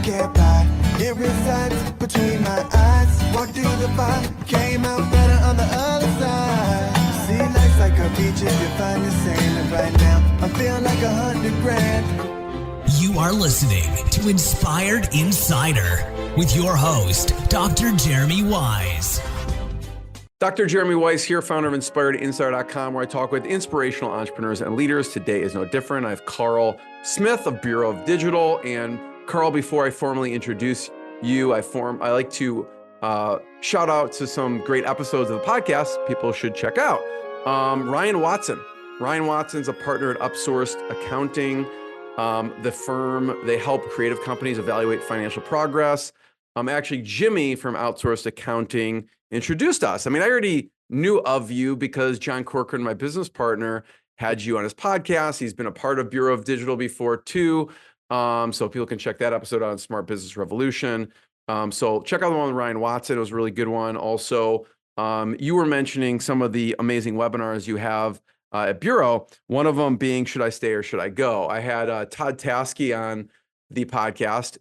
get by. It resides between my eyes. Walked through the fire, came out better on the other side. See, life's like a beach if you find the sand. And right now, I feel like 100 grand. You are listening to Inspired Insider with your host, Dr. Jeremy Wise. Dr. Jeremy Wise here, founder of InspiredInsider.com, where I talk with inspirational entrepreneurs and leaders. Today is no different. I have Carl Smith of Bureau of Digital. And Carl, before I formally introduce you, I like to shout out to some great episodes of the podcast people should check out. Ryan Watson. Ryan Watson's a partner at Upsourced Accounting. The firm, they help creative companies evaluate financial progress. Actually, Jimmy from Outsourced Accounting introduced us. I mean, I already knew of you because John Corcoran, my business partner, had you on his podcast. He's been a part of Bureau of Digital before too. So people can check that episode out on Smart Business Revolution. So check out the one with Ryan Watson. It was a really good one. Also, you were mentioning some of the amazing webinars you have at Bureau. One of them being, Should I Stay or Should I Go? I had Todd Taskey on the podcast,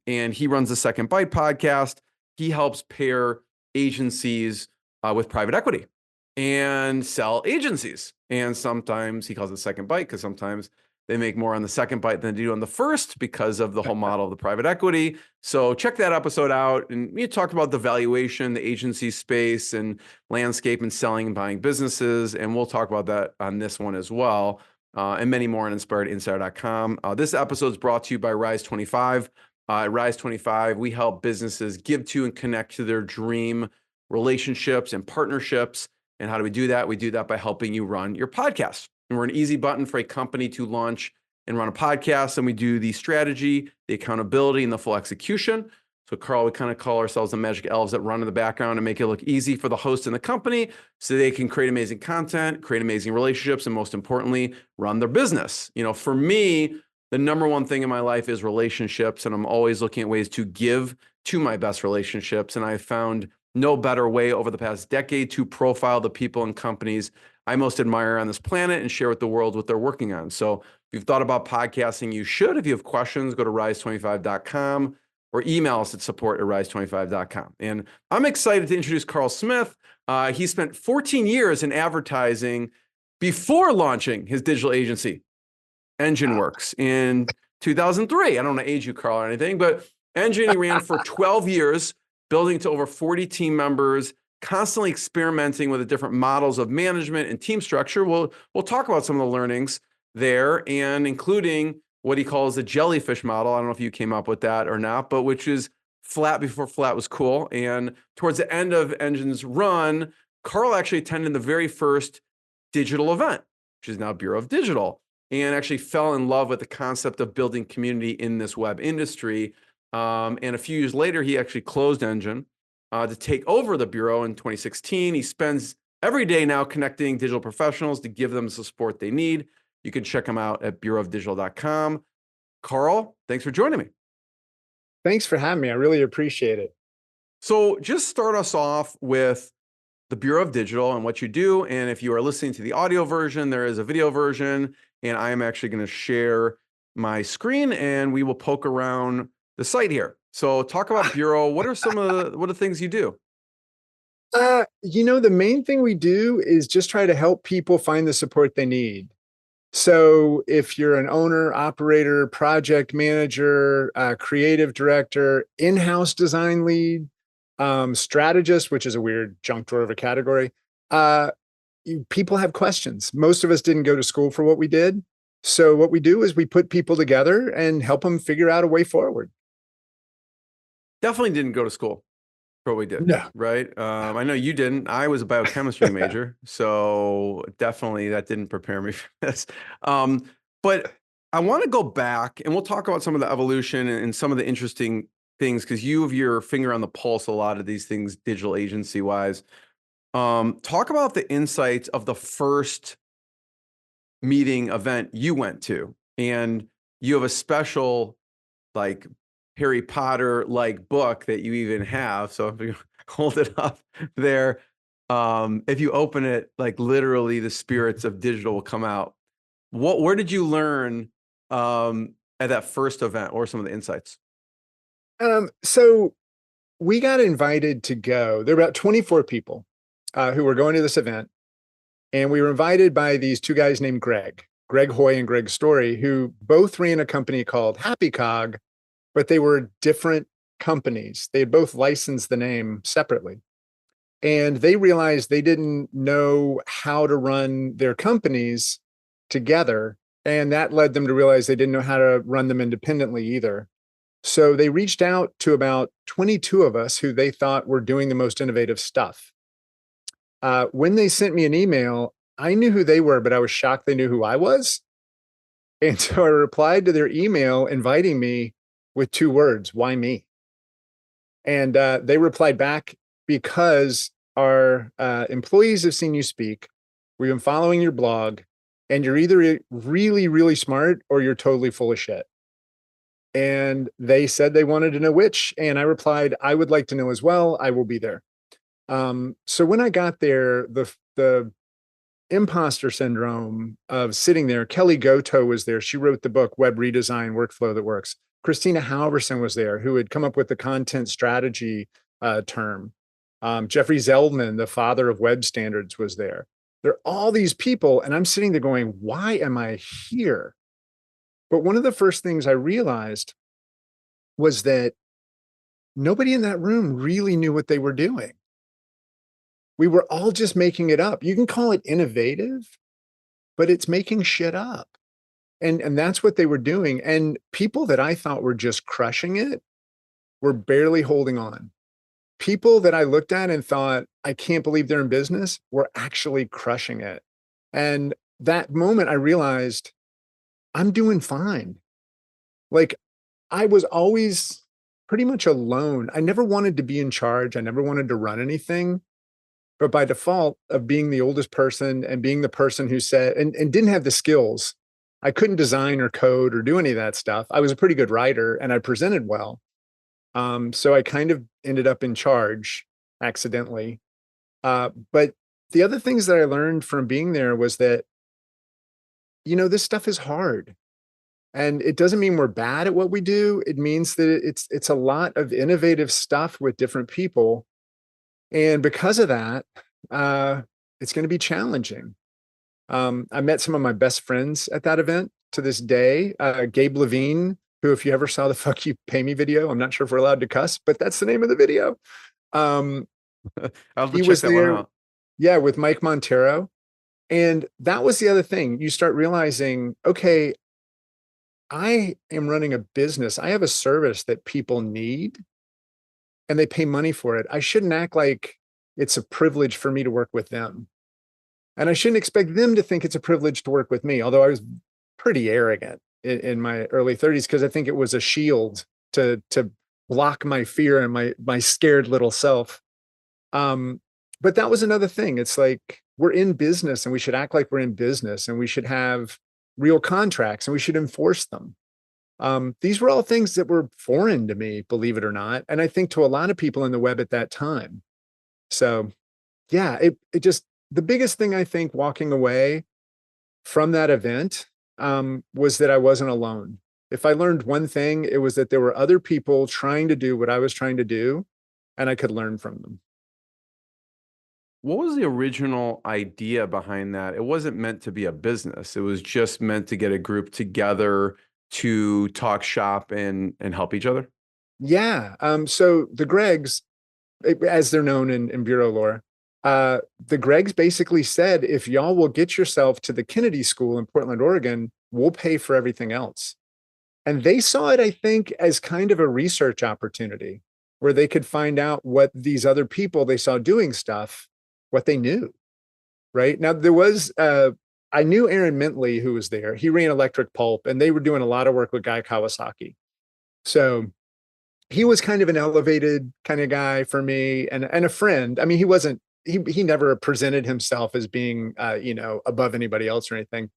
and he runs the Second Bite podcast. He helps pair agencies with private equity and sell agencies. And sometimes he calls it Second Bite because sometimes they make more on the second bite than they do on the first because of the whole model of the private equity. So check that episode out. And we talked about the valuation, the agency space and landscape and selling and buying businesses. And we'll talk about that on this one as well. And many more on InspiredInsider.com. This episode is brought to you by Rise 25. At Rise 25, we help businesses give to and connect to their dream relationships and partnerships. And how do we do that? We do that by helping you run your podcast. And we're an easy button for a company to launch and run a podcast. And we do the strategy, the accountability, and the full execution. So Carl, we kind of call ourselves the magic elves that run in the background and make it look easy for the host and the company so they can create amazing content, create amazing relationships, and most importantly, run their business. You know, for me, the number one thing in my life is relationships, and I'm always looking at ways to give to my best relationships. And I found no better way over the past decade to profile the people and companies I most admire on this planet and share with the world what they're working on. So if you've thought about podcasting, you should. If you have questions, go to rise25.com or email us at support@rise25.com. And I'm excited to introduce Carl Smith. He spent 14 years in advertising before launching his digital agency, nGen Works, in 2003. I don't want to age you, Carl, or anything, but nGen he ran for 12 years, building to over 40 team members, constantly experimenting with the different models of management and team structure. We'll talk about some of the learnings there, and including what he calls the jellyfish model. I don't know if you came up with that or not, but which is flat before flat was cool. And towards the end of nGen's run, Carl actually attended the very first digital event, which is now Bureau of Digital, and actually fell in love with the concept of building community in this web industry. And a few years later, he actually closed nGen to take over the Bureau in 2016. He spends every day now connecting digital professionals to give them the support they need. You can check him out at bureauofdigital.com. Carl, thanks for joining me. Thanks for having me. I really appreciate it. So just start us off with the Bureau of Digital and what you do. And if you are listening to the audio version, there is a video version, and I am actually going to share my screen and we will poke around the site here. So talk about Bureau. What are some of the things you do? The main thing we do is just try to help people find the support they need. So if you're an owner, operator, project manager, creative director, in-house design lead, strategist, which is a weird junk drawer of a category, people have questions. Most of us didn't go to school for what we did. So what we do is we put people together and help them figure out a way forward. Definitely didn't go to school for what we did. No. Right? I know you didn't. I was a biochemistry major, so definitely that didn't prepare me for this. But I want to go back and we'll talk about some of the evolution and some of the interesting things because you have your finger on the pulse of a lot of these things digital agency wise. Talk about the insights of the first meeting event you went to, and you have a special like Harry Potter like book that you even have. So if you hold it up there, if you open it, like literally the spirits of digital will come out. Where did you learn at that first event, or some of the insights? So we got invited to go. There were about 24 people who were going to this event. And we were invited by these two guys named Greg Hoy and Greg Story, who both ran a company called Happy Cog, but they were different companies. They had both licensed the name separately. And they realized they didn't know how to run their companies together. And that led them to realize they didn't know how to run them independently either. So they reached out to about 22 of us who they thought were doing the most innovative stuff. When they sent me an email, I knew who they were, but I was shocked they knew who I was. And so I replied to their email inviting me with 2 words, why me? And they replied back, because our employees have seen you speak, we've been following your blog, and you're either really, really smart or you're totally full of shit. And they said they wanted to know which. And I replied, I would like to know as well. I will be there. So when I got there, the imposter syndrome of sitting there, Kelly Goto was there. She wrote the book, Web Redesign Workflow That Works. Christina Halverson was there, who had come up with the content strategy term. Jeffrey Zeldman, the father of web standards, was there. There are all these people, and I'm sitting there going, why am I here? But one of the first things I realized was that nobody in that room really knew what they were doing. We were all just making it up. You can call it innovative, but it's making shit up. And that's what they were doing. And people that I thought were just crushing it were barely holding on. People that I looked at and thought, I can't believe they're in business, were actually crushing it. And that moment I realized I'm doing fine. Like, I was always pretty much alone. I never wanted to be in charge. I never wanted to run anything. But by default of being the oldest person and being the person who said, and didn't have the skills, I couldn't design or code or do any of that stuff. I was a pretty good writer and I presented well. So I kind of ended up in charge accidentally. But the other things that I learned from being there was that, this stuff is hard. And it doesn't mean we're bad at what we do. It means that it's a lot of innovative stuff with different people. And because of that, it's going to be challenging. I met some of my best friends at that event to this day. Gabe Levine, who, if you ever saw the Fuck You Pay Me video, I'm not sure if we're allowed to cuss, but that's the name of the video. I'll have to He check was that one there, out. yeah, with Mike Montero. And that was the other thing. You start realizing, okay, I am running a business. I have a service that people need and they pay money for it. I shouldn't act like it's a privilege for me to work with them. And I shouldn't expect them to think it's a privilege to work with me, although I was pretty arrogant in my early 30s because I think it was a shield to block my fear and my scared little self. But that was another thing. It's like, we're in business and we should act like we're in business and we should have real contracts and we should enforce them. These were all things that were foreign to me, believe it or not. And I think to a lot of people in the web at that time. So yeah, it just, the biggest thing I think walking away from that event was that I wasn't alone. If I learned one thing, it was that there were other people trying to do what I was trying to do and I could learn from them. What was the original idea behind that? It wasn't meant to be a business. It was just meant to get a group together to talk shop and help each other. Yeah. So the Gregs, as they're known in bureau lore, the Gregs basically said, if y'all will get yourself to the Kennedy School in Portland, Oregon, we'll pay for everything else. And they saw it, I think, as kind of a research opportunity where they could find out what these other people they saw doing stuff, what they knew. Right now, there was, I knew Aaron Mintley, who was there. He ran Electric Pulp, and they were doing a lot of work with Guy Kawasaki. So he was kind of an elevated kind of guy for me and a friend. I mean, he never presented himself as being, above anybody else or anything.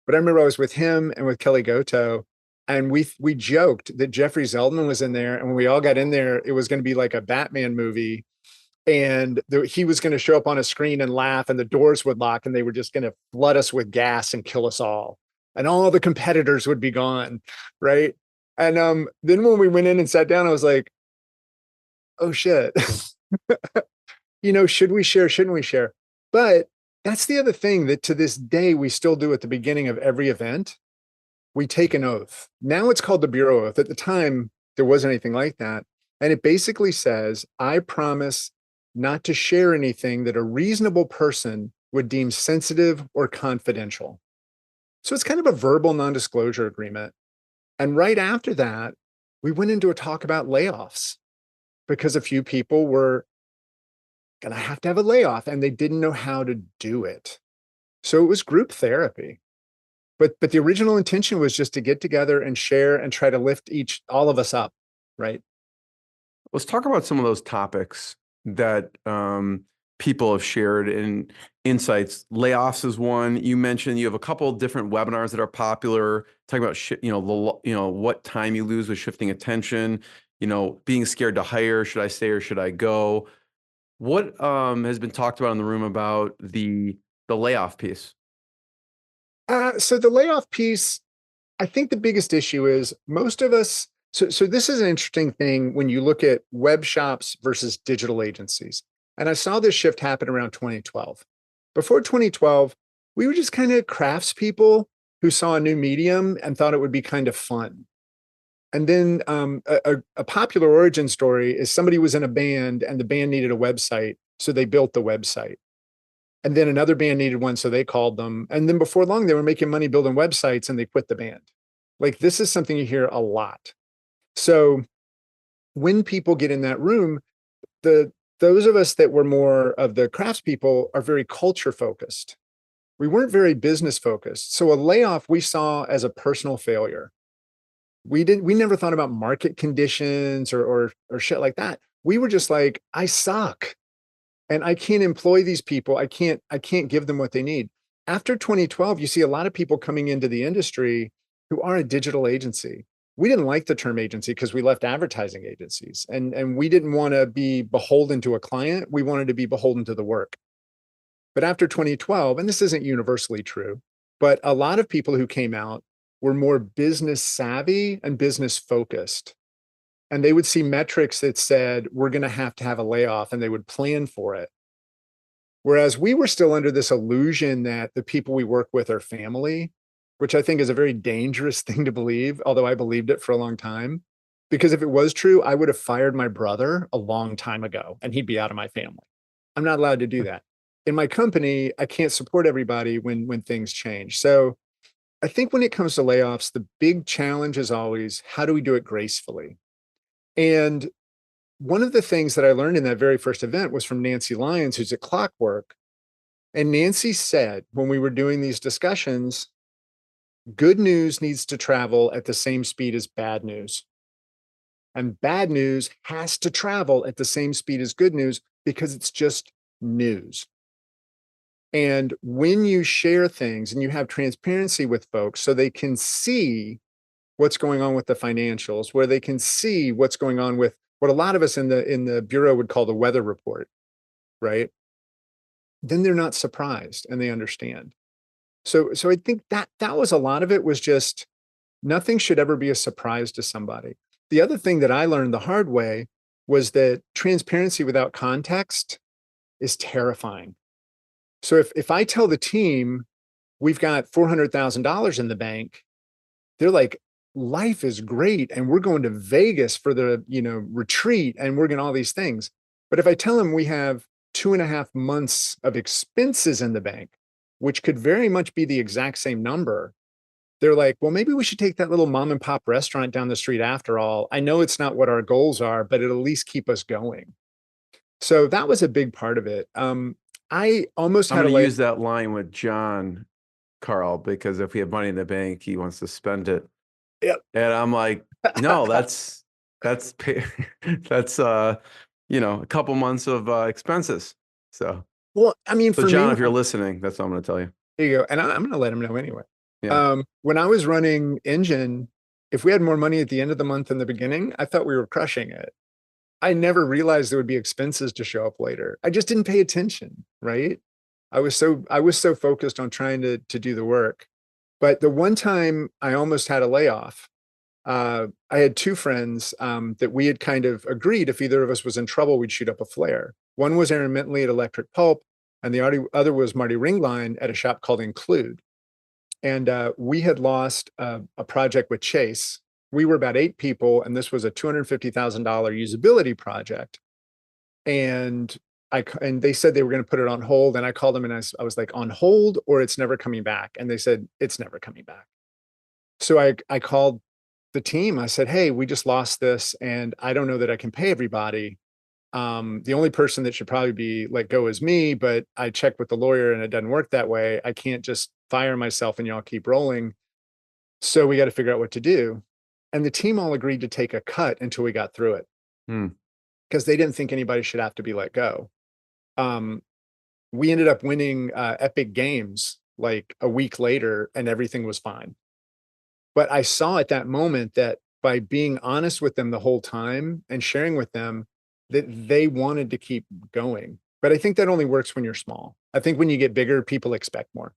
But I remember I was with him and with Kelly Goto, and we joked that Jeffrey Zeldman was in there. And when we all got in there, it was going to be like a Batman movie. And he was going to show up on a screen and laugh, and the doors would lock, and they were just going to flood us with gas and kill us all. And all the competitors would be gone, right? And then when we went in and sat down, I was like, oh shit, should we share? Shouldn't we share? But that's the other thing that to this day we still do at the beginning of every event. We take an oath. Now it's called the Bureau Oath. At the time, there wasn't anything like that. And it basically says, I promise not to share anything that a reasonable person would deem sensitive or confidential. So it's kind of a verbal non-disclosure agreement. And right after that, we went into a talk about layoffs because a few people were going to have a layoff and they didn't know how to do it. So it was group therapy. But the original intention was just to get together and share and try to lift all of us up, right? Let's talk about some of those topics that people have shared in insights. Layoffs is one. You mentioned you have a couple of different webinars that are popular, talking about what time you lose with shifting attention, being scared to hire, should I stay or should I go? What has been talked about in the room about the layoff piece? So the layoff piece, I think the biggest issue is most of us. So this is an interesting thing when you look at web shops versus digital agencies. And I saw this shift happen around 2012. Before 2012, we were just kind of craftspeople who saw a new medium and thought it would be kind of fun. And then a popular origin story is somebody was in a band and the band needed a website, so they built the website. And then another band needed one, so they called them. And then before long, they were making money building websites and they quit the band. Like, this is something you hear a lot. So when people get in that room, those of us that were more of the craftspeople are very culture focused. We weren't very business focused. So a layoff we saw as a personal failure. We never thought about market conditions or shit like that. We were just like, I suck. And I can't employ these people. I can't give them what they need. After 2012, you see a lot of people coming into the industry who are a digital agency. We didn't like the term agency because we left advertising agencies and we didn't want to be beholden to a client. We wanted to be beholden to the work. But after 2012, and this isn't universally true, but a lot of people who came out were more business savvy and business focused. And they would see metrics that said, we're going to have a layoff, and they would plan for it. Whereas we were still under this illusion that the people we work with are family, which I think is a very dangerous thing to believe, although I believed it for a long time. Because if it was true, I would have fired my brother a long time ago, and he'd be out of my family. I'm not allowed to do that. In my company, I can't support everybody when things change. So I think when it comes to layoffs, the big challenge is always, how do we do it gracefully? And one of the things that I learned in that very first event was from Nancy Lyons, who's at Clockwork. And Nancy said, when we were doing these discussions, good news needs to travel at the same speed as bad news. And bad news has to travel at the same speed as good news because it's just news. And when you share things and you have transparency with folks so they can see what's going on with the financials, where they can see what's going on with what a lot of us in the bureau would call the weather report, right? Then they're not surprised and they understand. So I think that was a lot of it, was just nothing should ever be a surprise to somebody. The other thing that I learned the hard way was that transparency without context is terrifying. So if I tell the team we've got $400,000 in the bank, they're like, life is great and we're going to Vegas for the retreat and we're going to all these things. But if I tell them we have 2.5 months of expenses in the bank, which could very much be the exact same number, they're like, well, maybe we should take that little mom and pop restaurant down the street after all. I know it's not what our goals are, but it'll at least keep us going. So that was a big part of it. I almost had to to use that line with John, Carl, because if we have money in the bank, he wants to spend it. Yep. And I'm like, no, that's a couple months of expenses. So, well, I mean, so for John, me, if you're listening, that's what I'm going to tell you. There you go. And I'm going to let him know anyway. Yeah. When I was running nGen, if we had more money at the end of the month than the beginning, I thought we were crushing it. I never realized there would be expenses to show up later. I just didn't pay attention, right? I was so focused on trying to do the work. But the one time I almost had a layoff, I had two friends that we had kind of agreed if either of us was in trouble, we'd shoot up a flare. One was Aaron Mentley at Electric Pulp, and the other was Marty Ringline at a shop called Include. And we had lost a project with Chase. We were about 8 people, and this was a $250,000 usability project. And they said they were going to put it on hold. And I called them and I was like, on hold or it's never coming back. And they said, it's never coming back. So I called the team. I said, hey, we just lost this and I don't know that I can pay everybody. The only person that should probably be let go is me, but I checked with the lawyer and it doesn't work that way. I can't just fire myself and y'all keep rolling. So we got to figure out what to do. And the team all agreed to take a cut until we got through it. Because they didn't think anybody should have to be let go. We ended up winning Epic Games like a week later and everything was fine. But I saw at that moment that by being honest with them the whole time and sharing with them that they wanted to keep going. But I think that only works when you're small. I think when you get bigger, people expect more.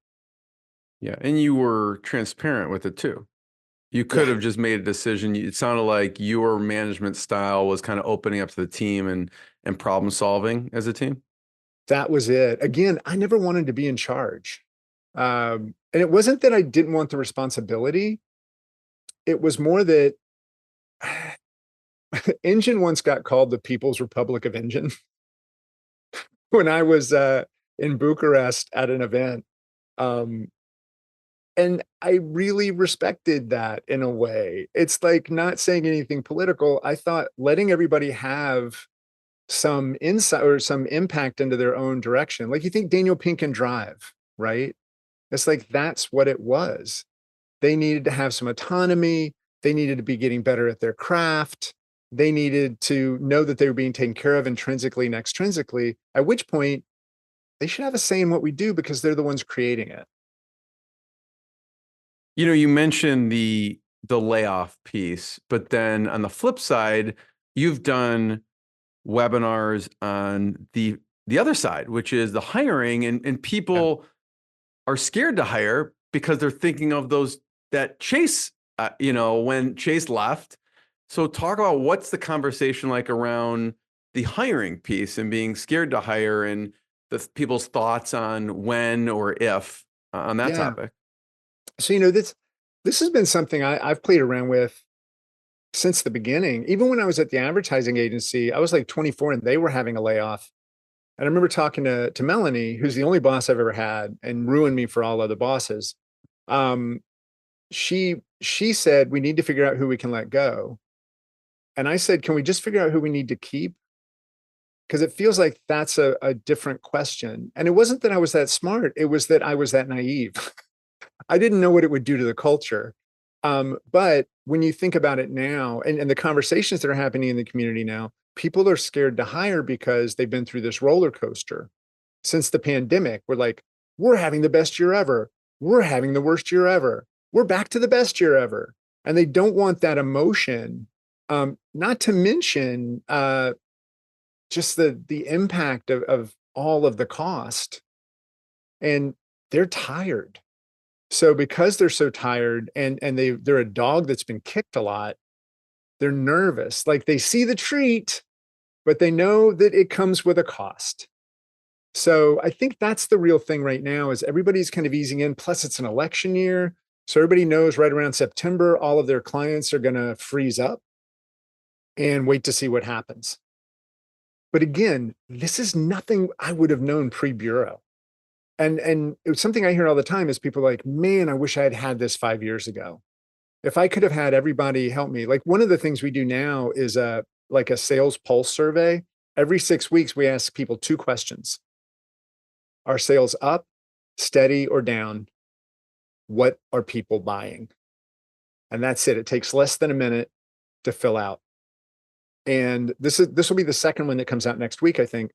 Yeah. And you were transparent with it too. You could have just made a decision. It sounded like your management style was kind of opening up to the team and problem solving as a team. That was it. Again, I never wanted to be in charge. And it wasn't that I didn't want the responsibility. It was more that nGen once got called the People's Republic of nGen when I was in Bucharest at an event. And I really respected that in a way. It's like not saying anything political. I thought letting everybody have some insight or some impact into their own direction. Like you think Daniel Pink and Drive, right? It's like that's what it was. They needed to have some autonomy. They needed to be getting better at their craft. They needed to know that they were being taken care of intrinsically and extrinsically, at which point they should have a say in what we do because they're the ones creating it. You know, you mentioned the layoff piece, but then on the flip side, you've done webinars on the other side, which is the hiring, and people are scared to hire because they're thinking of that Chase, when Chase left. So talk about what's the conversation like around the hiring piece and being scared to hire and the people's thoughts on when or if on that topic. So, this has been something I've played around with since the beginning. Even when I was at the advertising agency, I was like 24 and they were having a layoff. And I remember talking to Melanie, who's the only boss I've ever had and ruined me for all other bosses. She said, we need to figure out who we can let go. And I said, can we just figure out who we need to keep? Because it feels like that's a different question. And it wasn't that I was that smart. It was that I was that naive. I didn't know what it would do to the culture. But when you think about it now and the conversations that are happening in the community now, people are scared to hire because they've been through this roller coaster. Since the pandemic, we're like, we're having the best year ever. We're having the worst year ever. We're back to the best year ever. And they don't want that emotion. Not to mention just the impact of all of the cost. And they're tired. So because they're so tired and they're a dog that's been kicked a lot, they're nervous. Like they see the treat, but they know that it comes with a cost. So I think that's the real thing right now is everybody's kind of easing in. Plus it's an election year. So everybody knows right around September, all of their clients are going to freeze up and wait to see what happens. But again, this is nothing I would have known pre-Bureau. And it was something I hear all the time is people like, man, I wish I had had this 5 years ago. If I could have had everybody help me. Like one of the things we do now is like a sales pulse survey. Every 6 weeks, we ask people 2 questions. Are sales up, steady, or down? What are people buying? And that's it. It takes less than a minute to fill out. And this will be the second one that comes out next week, I think.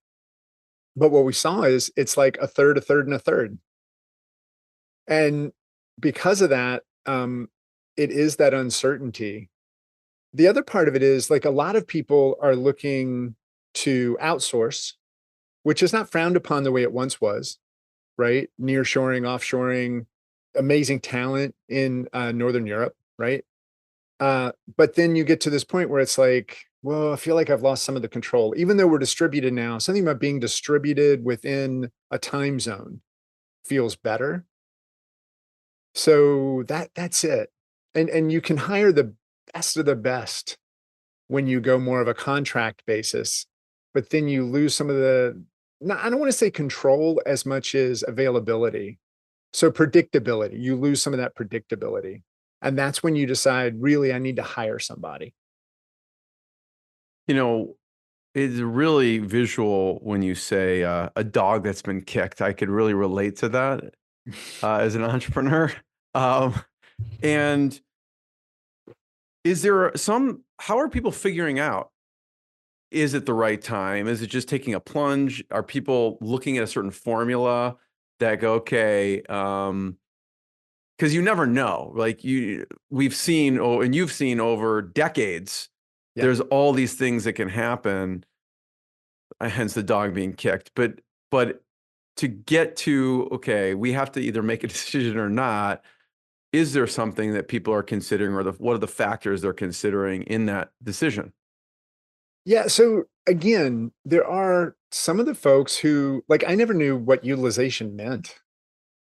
But what we saw is it's like a third, a third, and a third. And because of that, it is that uncertainty. The other part of it is like a lot of people are looking to outsource, which is not frowned upon the way it once was, right? Nearshoring, offshoring, amazing talent in Northern Europe, right? But then you get to this point where it's like, well, I feel like I've lost some of the control, even though we're distributed now. Something about being distributed within a time zone feels better. So that's it. And you can hire the best of the best when you go more of a contract basis, but then you lose some of the, no, I don't want to say control as much as availability. So predictability, you lose some of that predictability. And that's when you decide, really, I need to hire somebody. You know, it's really visual when you say a dog that's been kicked. I could really relate to that as an entrepreneur. Um, and is there how are people figuring out? Is it the right time? Is it just taking a plunge? Are people looking at a certain formula that go, okay, because you never know. Like we've seen, and you've seen over decades, Yeah. there's all these things that can happen, hence the dog being kicked. But to get to, okay, we have to either make a decision or not. Is there something that people are considering, or what are the factors they're considering in that decision? Yeah. So again, there are some of the folks who, like, I never knew what utilization meant,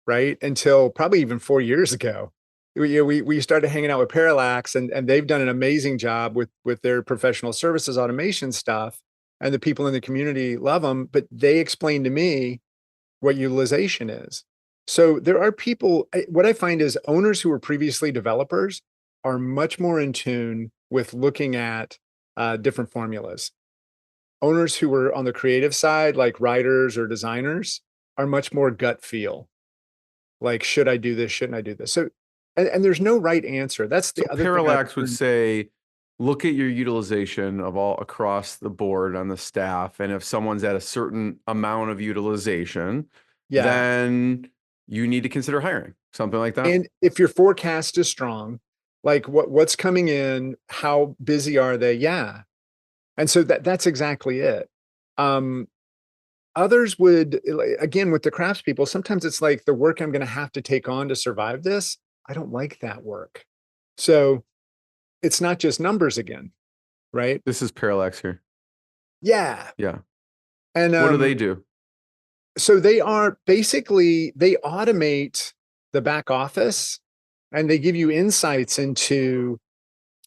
right? Until probably even 4 years ago. We started hanging out with Parallax, and they've done an amazing job with their professional services automation stuff. And the people in the community love them, but they explained to me what utilization is. So there are people, what I find is owners who were previously developers are much more in tune with looking at different formulas. Owners who were on the creative side, like writers or designers, are much more gut feel. Like, should I do this? Shouldn't I do this? So, and there's no right answer. That's So the other thing I've Parallax would learned. say, look at your utilization of all across the board on the staff. And if someone's at a certain amount of utilization, Yeah. then you need to consider hiring, something like that. And if your forecast is strong, like what's coming in, how busy are they? Yeah. And so that's exactly it. Um, Others would, again, with the craftspeople, sometimes it's like the work I'm going to have to take on to survive this. I don't like that work. So it's not just numbers again, right? This is Parallax here. Yeah. Yeah. And What do they do? so they are basically, they automate the back office, and they give you insights into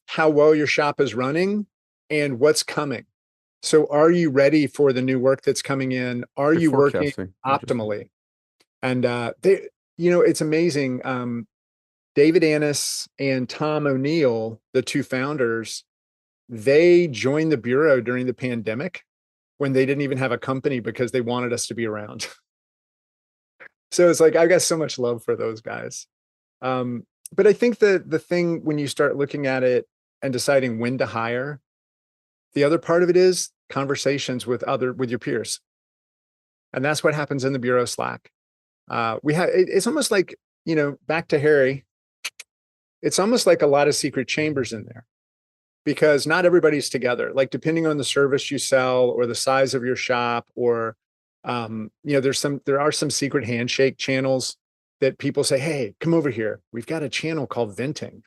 how well your shop is running and what's coming. So are you ready for the new work that's coming in? Are They're you working forecasting. Interesting. optimally? And they, it's amazing. David Annis and Tom O'Neill, the two founders, they joined the bureau during the pandemic when they didn't even have a company because they wanted us to be around. So it's like I've got so much love for those guys. But I think the thing when you start looking at it and deciding when to hire, the other part of it is conversations with your peers. And that's what happens in the bureau Slack. It's almost like, back to Harry, it's almost like a lot of secret chambers in there because not everybody's together. Like depending on the service you sell or the size of your shop, or there are some secret handshake channels that people say, hey, come over here. We've got a channel called venting.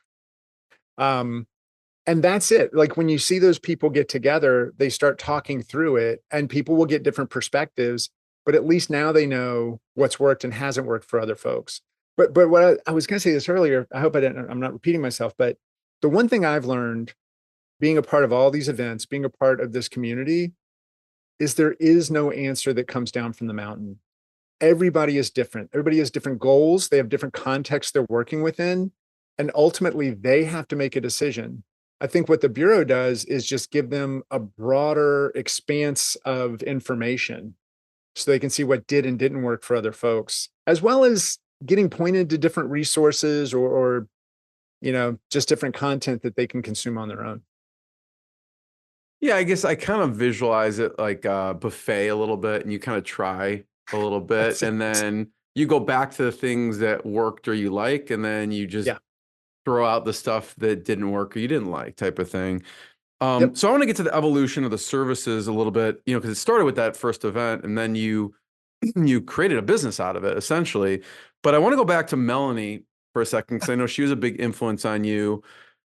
And that's it. Like when you see those people get together, they start talking through it, and people will get different perspectives, but at least now they know what's worked and hasn't worked for other folks. But what I was going to say this earlier, I hope I'm not repeating myself, but the one thing I've learned being a part of all these events, being a part of this community, is there is no answer that comes down from the mountain. Everybody is different. Everybody has different goals. They have different contexts they're working within. And ultimately, they have to make a decision. I think what the Bureau does is just give them a broader expanse of information so they can see what did and didn't work for other folks, as well as getting pointed to different resources or just different content that they can consume on their own. Yeah, I guess I kind of visualize it like a buffet a little bit, and you kind of try a little bit, That's and it. then you go back to the things that worked or you like, and then you just Yeah. throw out the stuff that didn't work or you didn't like, type of thing. Yep. So I want to get to the evolution of the services a little bit, because it started with that first event, and then you you created a business out of it essentially. But I want to go back to Melanie for a second because I know she was a big influence on you.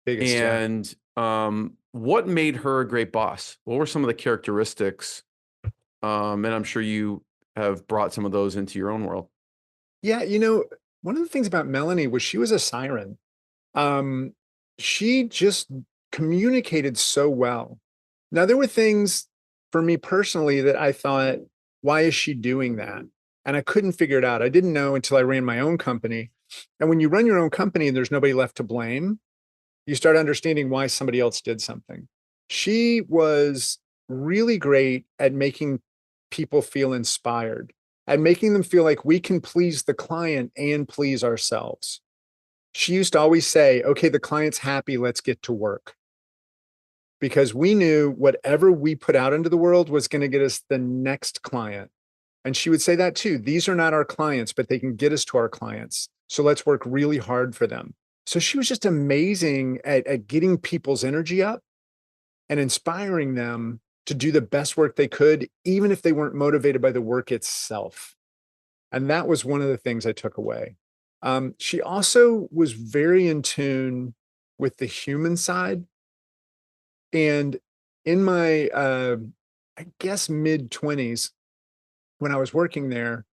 Biggest, yeah. And what made her a great boss? What were some of the characteristics? And I'm sure you have brought some of those into your own world. Yeah, one of the things about Melanie was she was a siren. Um, she just communicated so well. Now, there were things for me personally that I thought, why is she doing that? And I couldn't figure it out. I didn't know until I ran my own company. And when you run your own company and there's nobody left to blame, you start understanding why somebody else did something. She was really great at making people feel inspired, at making them feel like we can please the client and please ourselves. She used to always say, okay, the client's happy, let's get to work. Because we knew whatever we put out into the world was going to get us the next client. And she would say that too. These are not our clients, but they can get us to our clients. So let's work really hard for them. So she was just amazing at getting people's energy up and inspiring them to do the best work they could, even if they weren't motivated by the work itself. And that was one of the things I took away. She also was very in tune with the human side. And in my, I guess, mid 20s, when I was working there,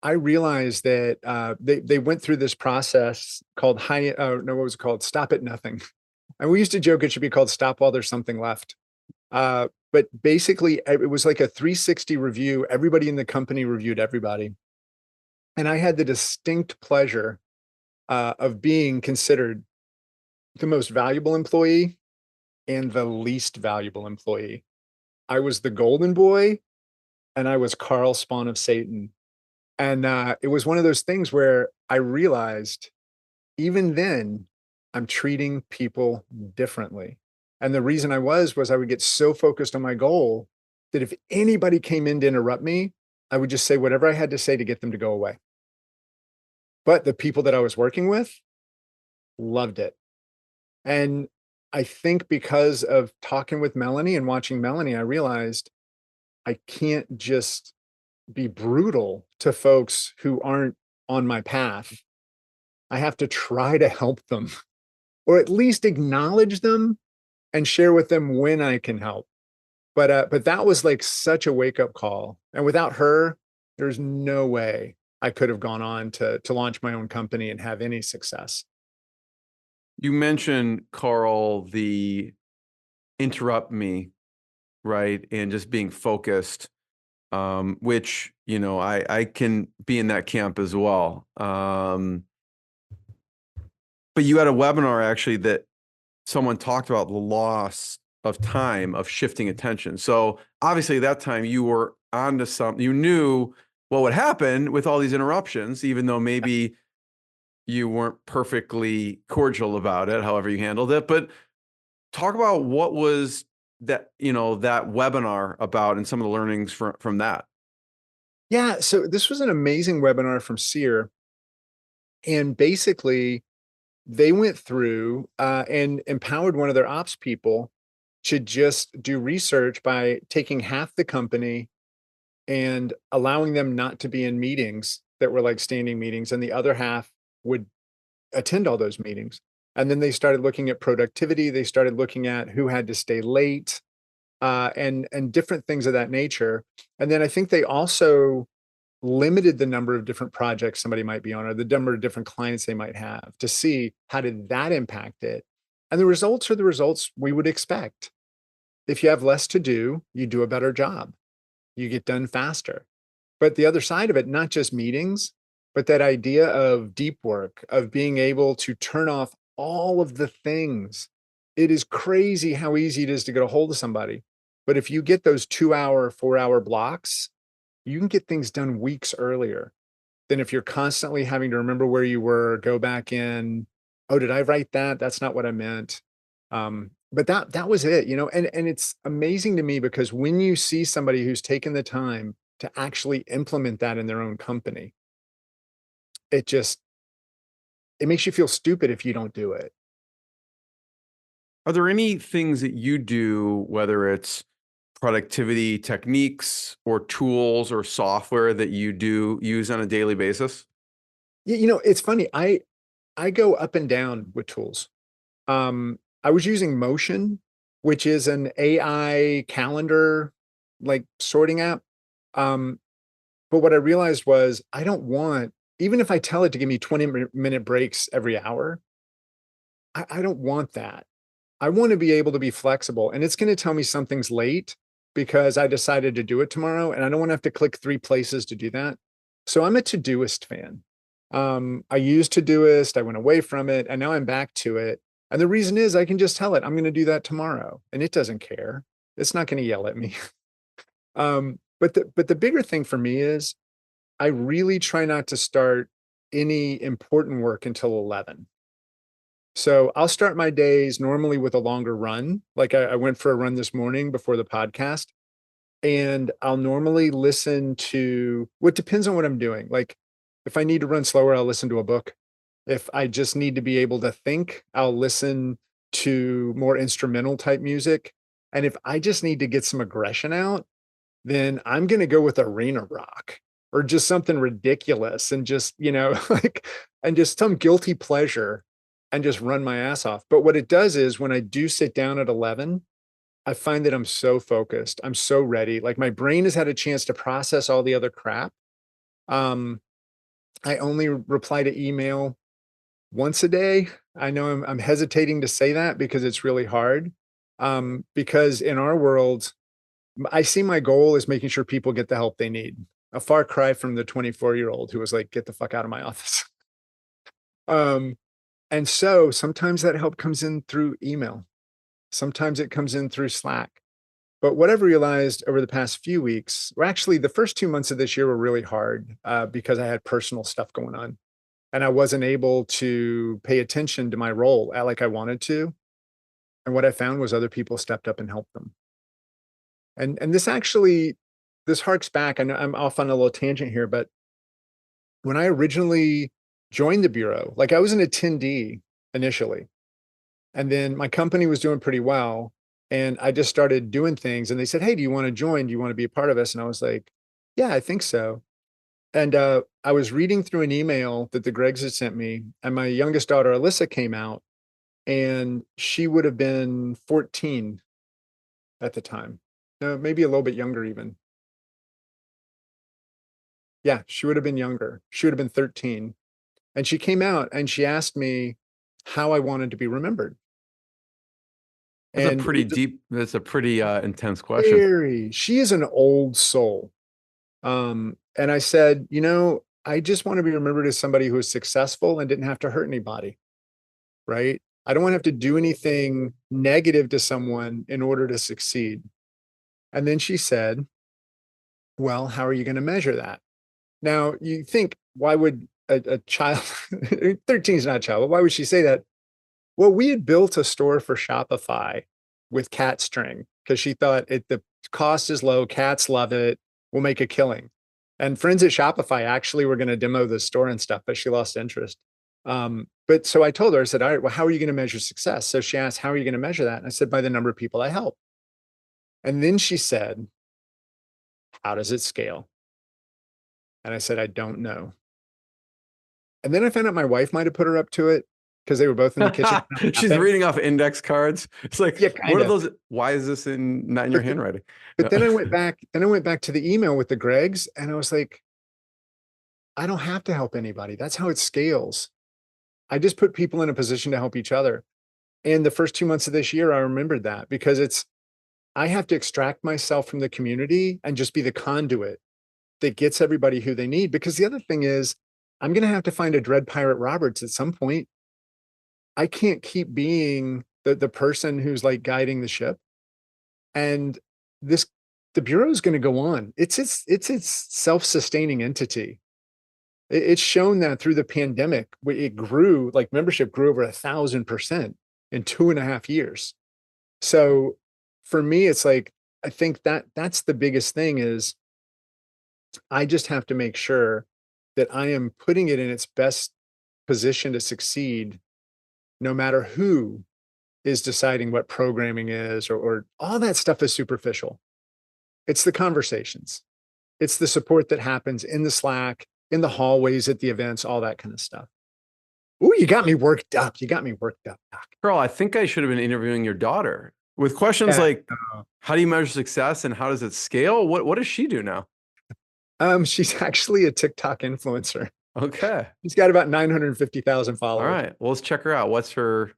I realized that they went through this process called no, what was it called? Stop at nothing. And we used to joke it should be called stop while there's something left. But basically, it was like a 360 review. Everybody in the company reviewed everybody. And I had the distinct pleasure of being considered the most valuable employee and the least valuable employee. I was the golden boy and I was Carl, spawn of Satan. And it was one of those things where I realized even then I'm treating people differently. And the reason was I would get so focused on my goal that if anybody came in to interrupt me, I would just say whatever I had to say to get them to go away. But the people that I was working with loved it. And I think because of talking with Melanie and watching Melanie, I realized I can't just be brutal to folks who aren't on my path. I have to try to help them or at least acknowledge them and share with them when I can help. But that was like such a wake up call. And without her, there's no way I could have gone on to launch my own company and have any success. You mentioned, Carl, the interrupt me, right? And just being focused, which, I can be in that camp as well. But you had a webinar actually that someone talked about the loss of time of shifting attention. So obviously at that time you were onto something. You knew what would happen with all these interruptions, even though maybe you weren't perfectly cordial about it, however you handled it. But talk about what was that, that webinar about and some of the learnings from that. Yeah. So this was an amazing webinar from Sear. And basically, they went through and empowered one of their ops people to just do research by taking half the company and allowing them not to be in meetings that were like standing meetings, and the other half would attend all those meetings. And then they started looking at productivity. They started looking at who had to stay late, and different things of that nature. And then I think they also limited the number of different projects somebody might be on or the number of different clients they might have to see how did that impact it. And the results are the results we would expect. If you have less to do, you do a better job. You get done faster. But the other side of it, not just meetings, but that idea of deep work, of being able to turn off all of the things. It is crazy how easy it is to get a hold of somebody. But if you get those 2-hour, 4-hour blocks, you can get things done weeks earlier than if you're constantly having to remember where you were, go back in. Oh, did I write that? That's not what I meant. But that was it, and it's amazing to me because when you see somebody who's taken the time to actually implement that in their own company, it makes you feel stupid if you don't do it. Are there any things that you do, whether it's productivity techniques or tools or software that you do use on a daily basis? Yeah, it's funny. I go up and down with tools. I was using Motion, which is an AI calendar like sorting app. Um, but what I realized was I don't want, even if I tell it to give me 20-minute breaks every hour, I don't want that. I want to be able to be flexible, and it's going to tell me something's late because I decided to do it tomorrow, and I don't want to have to click 3 places to do that. So I'm a Todoist fan. I used Todoist, I went away from it, and now I'm back to it. And the reason is I can just tell it I'm going to do that tomorrow, and it doesn't care. It's not going to yell at me. But the bigger thing for me is I really try not to start any important work until 11. So I'll start my days normally with a longer run. Like I went for a run this morning before the podcast, and I'll normally listen to what depends on what I'm doing. Like if I need to run slower, I'll listen to a book. If I just need to be able to think, I'll listen to more instrumental type music. And if I just need to get some aggression out, then I'm going to go with arena rock or just something ridiculous and just, like, and just some guilty pleasure and just run my ass off. But what it does is when I do sit down at 11, I find that I'm so focused. I'm so ready. Like my brain has had a chance to process all the other crap. Um, I only reply to email once a day. I know I'm hesitating to say that because it's really hard. Because in our world, I see my goal is making sure people get the help they need. A far cry from the 24-year-old who was like, get the fuck out of my office. And so sometimes that help comes in through email. Sometimes it comes in through Slack. But what I've realized over the past few weeks, or actually the first 2 months of this year were really hard because I had personal stuff going on and I wasn't able to pay attention to my role like I wanted to. And what I found was other people stepped up and helped them. And this harks back. I know I'm off on a little tangent here, but when I originally joined the Bureau, like I was an attendee initially, and then my company was doing pretty well. And I just started doing things and they said, hey, do you want to join? Do you want to be a part of us? And I was like, yeah, I think so. And I was reading through an email that the Gregs had sent me, and my youngest daughter, Alyssa, came out, and she would have been 14 at the time. No, maybe a little bit younger even. Yeah, she would have been younger. She would have been 13. And she came out and she asked me how I wanted to be remembered. That's a And pretty it was deep, that's a pretty intense question. she is an old soul. And I said, I just want to be remembered as somebody who was successful and didn't have to hurt anybody, right? I don't want to have to do anything negative to someone in order to succeed. And then she said, well, how are you going to measure that? Now, you think, why would a child, 13 is not a child, but why would she say that? Well, we had built a store for Shopify with cat string because she thought the cost is low, cats love it, we'll make a killing. And friends at Shopify actually were going to demo the store and stuff, but she lost interest. But so I told her, I said, all right, well, how are you going to measure success? So she asked, how are you going to measure that? And I said, by the number of people I help. And then she said, how does it scale? And I said, I don't know. And then I found out my wife might have put her up to it because they were both in the kitchen. She's reading off index cards. It's like, Yeah, what are kinda. those? Why is this not in your handwriting? But then I went back to the email with the Gregs, and I was like, I don't have to help anybody. That's how it scales. I just put people in a position to help each other. And the first 2 months of this year, I remembered that because I have to extract myself from the community and just be the conduit that gets everybody who they need. Because the other thing is, I'm going to have to find a Dread Pirate Roberts at some point. I can't keep being the person who's like guiding the ship. And the Bureau is going to go on. It's its self-sustaining entity. It's shown that through the pandemic, it grew, like membership grew over 1,000% in 2.5 years. So for me, it's like, I think that's the biggest thing is I just have to make sure that I am putting it in its best position to succeed, no matter who is deciding what programming is, or all that stuff is superficial. It's the conversations. It's the support that happens in the Slack, in the hallways at the events, all that kind of stuff. Ooh, you got me worked up. You got me worked up, Doc. Carl, I think I should have been interviewing your daughter with questions Yeah. like, how do you measure success and how does it scale? What does she do now? She's actually a TikTok influencer. Okay. She's got about 950,000 All followers. right. Well, let's check her out. What's her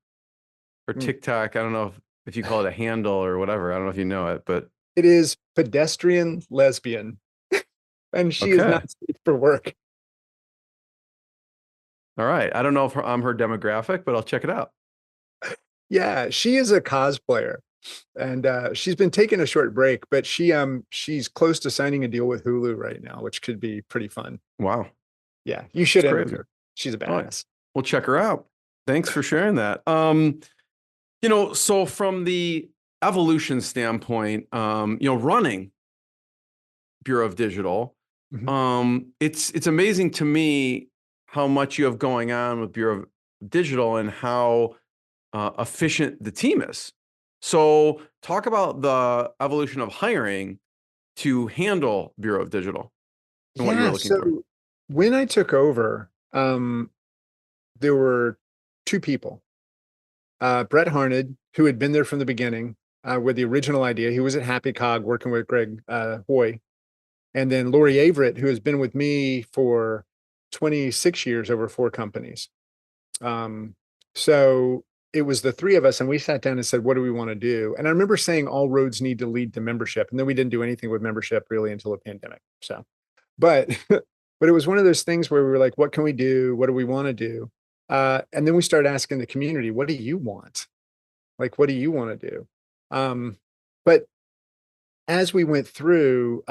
Mm. TikTok? I don't know if you call it a handle or whatever. I don't know if you know it, but It is pedestrian lesbian, and she is okay. not safe for work. All right. I don't know if I'm her demographic, but I'll check it out. Yeah, she is a cosplayer, and she's been taking a short break, but she's close to signing a deal with Hulu right now, which could be pretty fun. Wow. Yeah, you should That's interview crazy. her. She's a All right. badass. We'll check her out. Thanks for sharing that. So from the evolution standpoint, running Bureau of Digital, Mhm. it's amazing to me how much you have going on with Bureau of Digital and how efficient the team is. So talk about the evolution of hiring to handle Bureau of Digital and what you were Yeah, looking for. so when I took over, there were two people. Brett Harned, who had been there from the beginning with the original idea. He was at Happy Cog working with Greg Hoy. And then Lori Averett, who has been with me for 26 years over four companies. So it was the three of us, and we sat down and said, what do we want to do? And I remember saying all roads need to lead to membership. And then we didn't do anything with membership really until the pandemic. So, but but it was one of those things where we were like, what can we do? What do we want to do? And then we started asking the community, what do you want? Like, what do you want to do? But as we went through,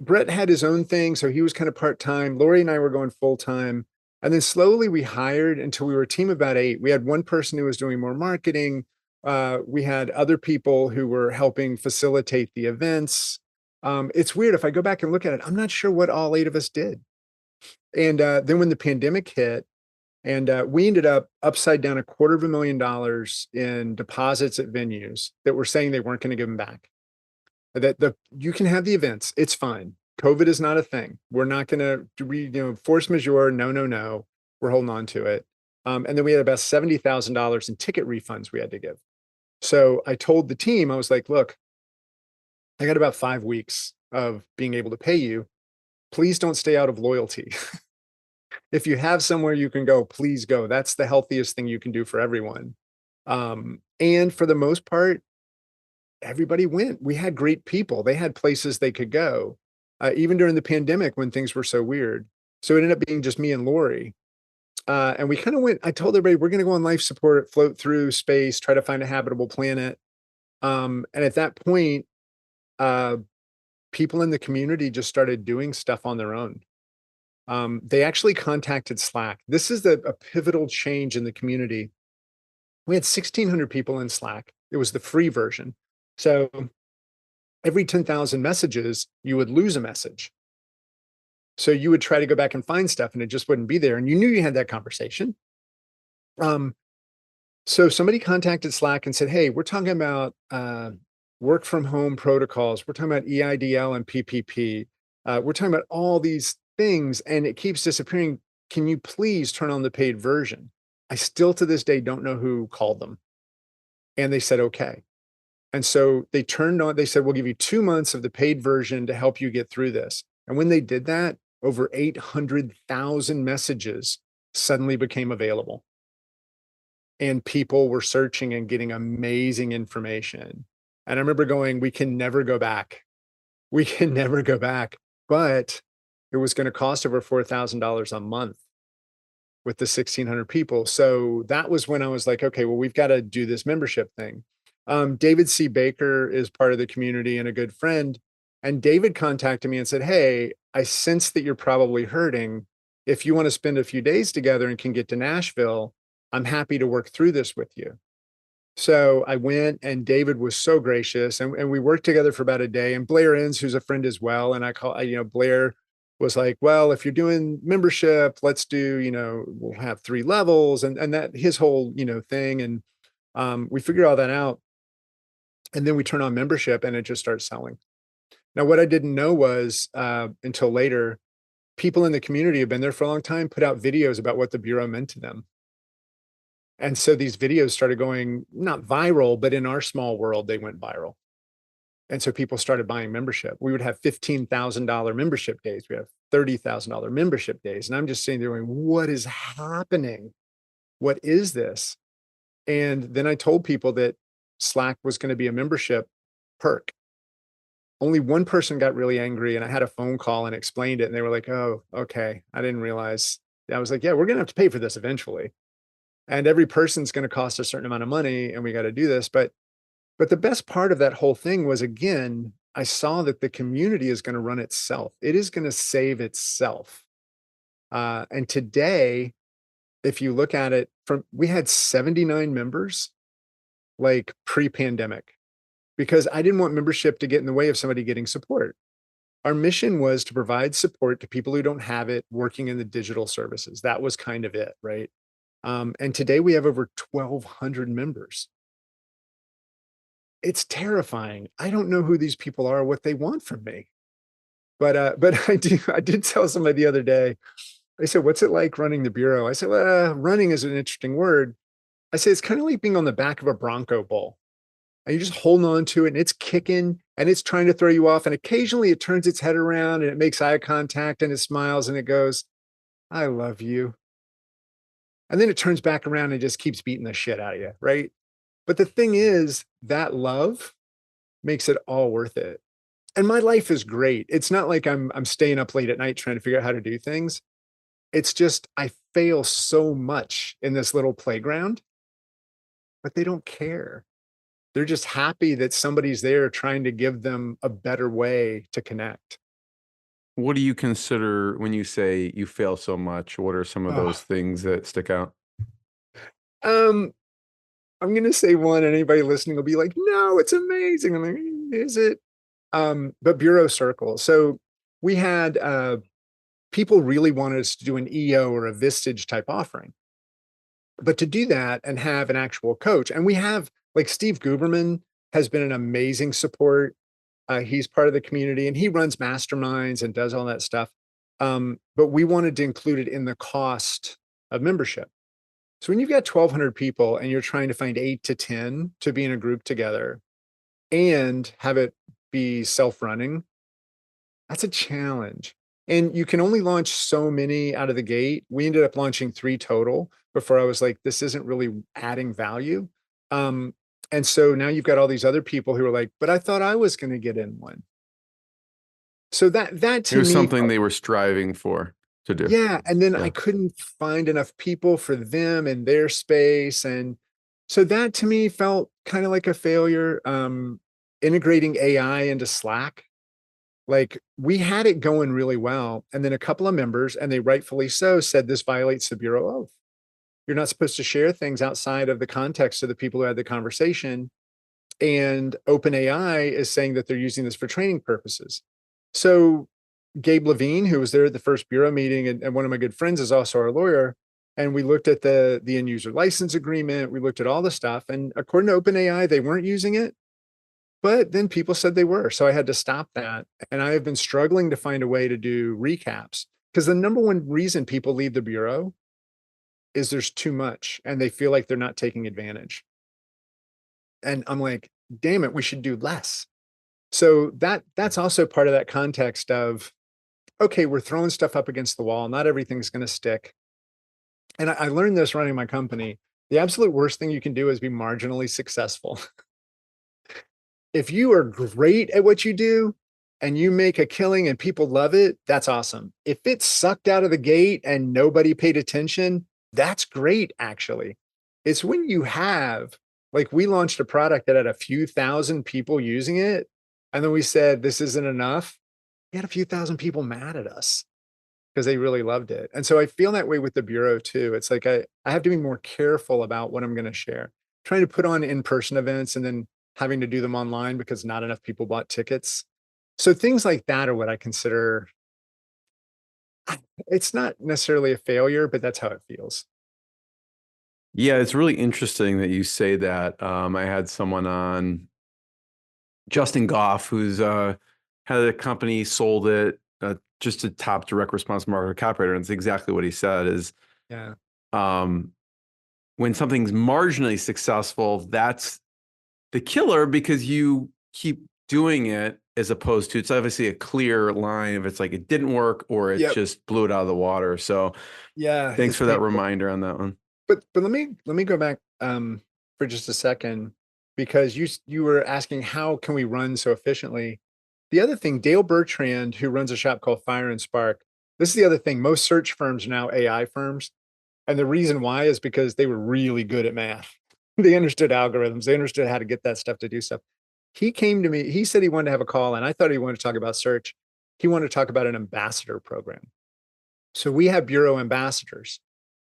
Brett had his own thing, so he was kind of part-time. Lori and I were going full-time. And then slowly we hired until we were a team of about 8. We had one person who was doing more marketing. We had other people who were helping facilitate the events. It's weird. If I go back and look at it, I'm not sure what all 8 of us did. And then when the pandemic hit, and we ended up upside down $250,000 in deposits at venues that were saying they weren't going to give them back. That you can have the events, it's fine. COVID is not a thing. We're not going to force majeure. No, no, no. We're holding on to it. And then we had about $70,000 in ticket refunds we had to give. So I told the team, I was like, look, I got about 5 weeks of being able to pay you. Please don't stay out of loyalty. If you have somewhere you can go, please go. That's the healthiest thing you can do for everyone. And for the most part, everybody went. We had great people. They had places they could go, even during the pandemic when things were so weird. So it ended up being just me and Lori. And we kind of went, I told everybody, we're going to go on life support, float through space, try to find a habitable planet. And at that point, people in the community just started doing stuff on their own. They actually contacted Slack. This is a pivotal change in the community. We had 1,600 people in Slack. It was the free version. So every 10,000 messages, you would lose a message. So you would try to go back and find stuff and it just wouldn't be there. And you knew you had that conversation. So somebody contacted Slack and said, hey, we're talking about work from home protocols. We're talking about EIDL and PPP. We're talking about all these things and it keeps disappearing. Can you please turn on the paid version? I still to this day don't know who called them. And they said, okay. And so they turned on, they said, we'll give you 2 months of the paid version to help you get through this. And when they did that, over 800,000 messages suddenly became available. And people were searching and getting amazing information. And I remember going, we can never go back. We can never go back. But it was going to cost over $4,000 a month with the 1,600 people. So that was when I was like, okay, well, we've got to do this membership thing. David C. Baker is part of the community and a good friend. And David contacted me and said, hey, I sense that you're probably hurting. If you want to spend a few days together and can get to Nashville, I'm happy to work through this with you. So I went and David was so gracious and we worked together for about a day. And Blair Inns, who's a friend as well. And Blair was like, well, if you're doing membership, let's do, we'll have 3 levels and that his whole, thing. And we figured all that out. And then we turn on membership and it just starts selling. Now, what I didn't know was until later, people in the community who've been there for a long time put out videos about what the Bureau meant to them. And so these videos started going not viral, but in our small world, they went viral. And so people started buying membership. We would have $15,000 membership days. We have $30,000 membership days. And I'm just sitting there going, what is happening? What is this? And then I told people that Slack was going to be a membership perk. Only one person got really angry, and I had a phone call and explained it. And they were like, oh, okay. I didn't realize. I was like, yeah, we're going to have to pay for this eventually. And every person's going to cost a certain amount of money, and we got to do this. But the best part of that whole thing was, again, I saw that the community is going to run itself. It is going to save itself. And today, if you look at it, we had 79 members like pre-pandemic, because I didn't want membership to get in the way of somebody getting support. Our mission was to provide support to people who don't have it working in the digital services. That was kind of it, right? And today we have over 1,200 members. It's terrifying. I don't know who these people are, what they want from me. But I did tell somebody the other day, they said, what's it like running the Bureau? I said, well, running is an interesting word. I say, it's kind of like being on the back of a Bronco bull. And you're just holding on to it, and it's kicking, and it's trying to throw you off. And occasionally it turns its head around and it makes eye contact and it smiles and it goes, I love you. And then it turns back around and just keeps beating the shit out of you, right? But the thing is, that love makes it all worth it. And my life is great. It's not like I'm staying up late at night trying to figure out how to do things. It's just I fail so much in this little playground, but they don't care. They're just happy that somebody's there trying to give them a better way to connect. What do you consider when you say you fail so much? What are some of those things that stick out? I'm going to say one, and anybody listening will be like, no, it's amazing. I'm like, is it? But Bureau Circle. So we had people really wanted us to do an EO or a Vistage type offering. But to do that and have an actual coach, and we have, like, Steve Guberman has been an amazing support. He's part of the community, and he runs masterminds and does all that stuff. But we wanted to include it in the cost of membership. So when you've got 1,200 people and you're trying to find 8 to 10 to be in a group together and have it be self-running, that's a challenge. And you can only launch so many out of the gate. We ended up launching 3 total before I was like, this isn't really adding value. And so now you've got all these other people who are like, but I thought I was going to get in one. So that to It was me, something they were striving for to do. yeah. And then Yeah. I couldn't find enough people for them and their space. And so that to me felt kind of like a failure. Integrating AI into Slack. Like, we had it going really well. And then a couple of members, and they rightfully so, said this violates the Bureau oath. You're not supposed to share things outside of the context of the people who had the conversation. And OpenAI is saying that they're using this for training purposes. So Gabe Levine, who was there at the first Bureau meeting, and one of my good friends is also our lawyer, and we looked at the end user license agreement. We looked at all the stuff. And according to OpenAI, they weren't using it. But then people said they were. So I had to stop that. And I have been struggling to find a way to do recaps, because the number one reason people leave the Bureau is there's too much and they feel like they're not taking advantage. And I'm like, damn it, we should do less. So that's also part of that context of, okay, we're throwing stuff up against the wall. Not everything's going to stick. And I learned this running my company. The absolute worst thing you can do is be marginally successful. If you are great at what you do and you make a killing and people love it, that's awesome. If it sucked out of the gate and nobody paid attention, that's great, actually. It's when you have, like, we launched a product that had a few thousand people using it, and then we said, this isn't enough. We had a few thousand people mad at us because they really loved it. And so I feel that way with the Bureau too. It's like, I have to be more careful about what I'm going to share. Trying to put on in-person events and then having to do them online because not enough people bought tickets. So things like that are what I consider, it's not necessarily a failure, but that's how it feels. Yeah, it's really interesting that you say that. I had someone on, Justin Goff, who's had a company, sold it, just a top direct response marketer copywriter, and it's exactly what he said is, Yeah. When something's marginally successful, that's the killer because you keep doing it as opposed to, it's obviously a clear line if it's like it didn't work or it Yep. just blew it out of the water. So Yeah. thanks It's for that painful. reminder on that one. But let me go back for just a second, because you were asking how can we run so efficiently. The other thing, Dale Bertrand, who runs a shop called Fire and Spark, this is the other thing. Most search firms are now AI firms. And the reason why is because they were really good at math. They understood algorithms. They understood how to get that stuff to do stuff. He came to me, he said he wanted to have a call, and I thought he wanted to talk about search. He wanted to talk about an ambassador program. So we have bureau ambassadors.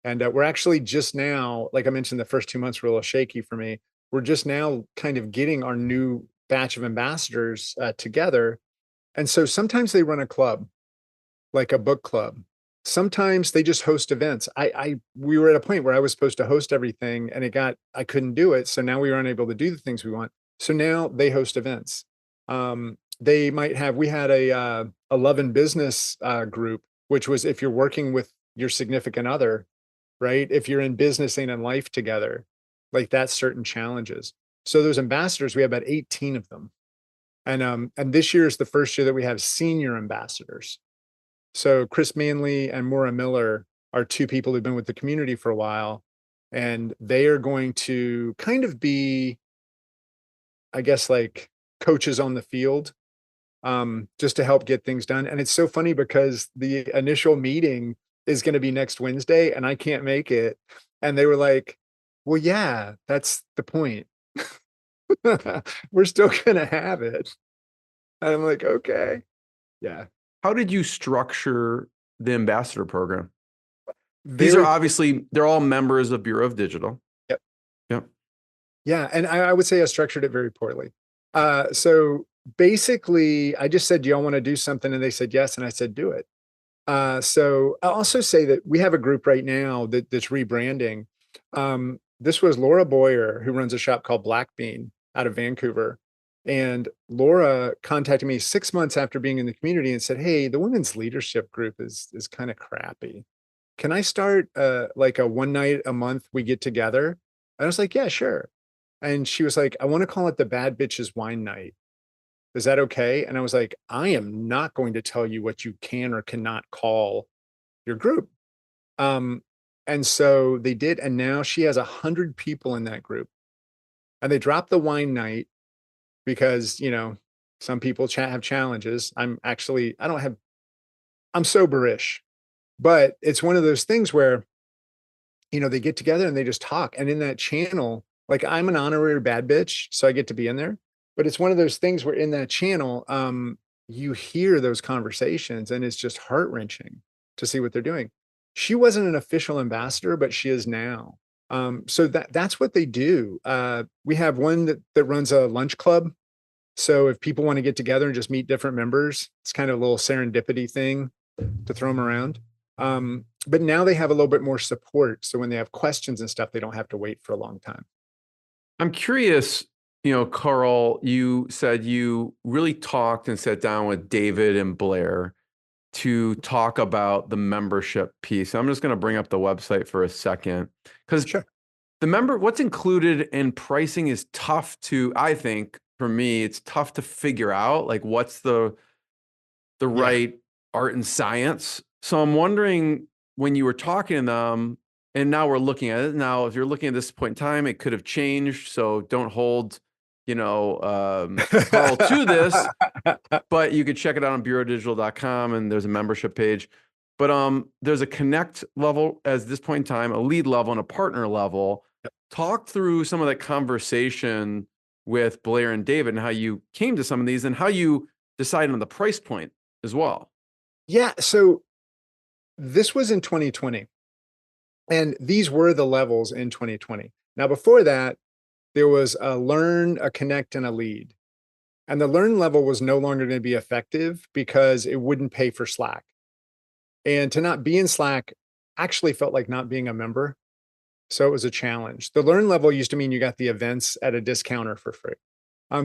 And we're actually just now, like I mentioned, the first 2 months were a little shaky for me. We're just now kind of getting our new batch of ambassadors together. And so sometimes they run a club, like a book club. Sometimes they just host events. We were at a point where I was supposed to host everything and I couldn't do it. So now we were unable to do the things we want. So now they host events. They might have, we had a love and business group, which was if you're working with your significant other, right? If you're in business and in life together, like that's certain challenges. So those ambassadors, we have about 18 of them. And this year is the first year that we have senior ambassadors. So Chris Manley and Maura Miller are two people who've been with the community for a while, and they are going to kind of be, I guess, like coaches on the field, just to help get things done. And it's so funny because the initial meeting is going to be next Wednesday and I can't make it. And they were like, well, yeah, that's the point. We're still going to have it. And I'm like, okay. Yeah. How did you structure the ambassador program? These are Very, obviously, they're all members of Bureau of Digital. yep. Yep. Yeah. And I would say I structured it very poorly. So basically I just said, do y'all want to do something? And they said, yes. And I said, do it. So I'll also say that we have a group right now that's rebranding. This was Laura Boyer, who runs a shop called Black Bean out of Vancouver. And Laura contacted me 6 months after being in the community and said, hey, the women's leadership group is kind of crappy. Can I start like a one night a month we get together? And I was like, yeah, sure. And she was like, I want to call it the Bad Bitches Wine Night. Is that okay? And I was like, I am not going to tell you what you can or cannot call your group. And so they did. And now she has 100 people in that group. And they dropped the wine night because, some people have challenges. I'm soberish, but it's one of those things where, they get together and they just talk. And in that channel, like I'm an honorary bad bitch, so I get to be in there. But it's one of those things where in that channel, you hear those conversations and it's just heart-wrenching to see what they're doing. She wasn't an official ambassador, but she is now. So that's what they do. We have one that runs a lunch club. So if people want to get together and just meet different members, it's kind of a little serendipity thing to throw them around. But now they have a little bit more support. So when they have questions and stuff, they don't have to wait for a long time. I'm curious, Carl, you said you really talked and sat down with David and Blair to talk about the membership piece. I'm just going to bring up the website for a second because Sure. what's included in pricing is tough to, I think for me, it's tough to figure out like what's the right art and science. So I'm wondering when you were talking to them, and now we're looking at it now, if you're looking at this point in time, it could have changed. So don't hold, Carl to this, but you could check it out on bureaudigital.com and there's a membership page. But there's a connect level as this point in time, a lead level and a partner level. Talk through some of that conversation with Blair and David and how you came to some of these and how you decided on the price point as well. Yeah. So this was in 2020. And these were the levels in 2020. Now, before that, there was a learn, a connect, and a lead. And the learn level was no longer going to be effective because it wouldn't pay for Slack. And to not be in Slack actually felt like not being a member. So it was a challenge. The learn level used to mean you got the events at a discounter for free.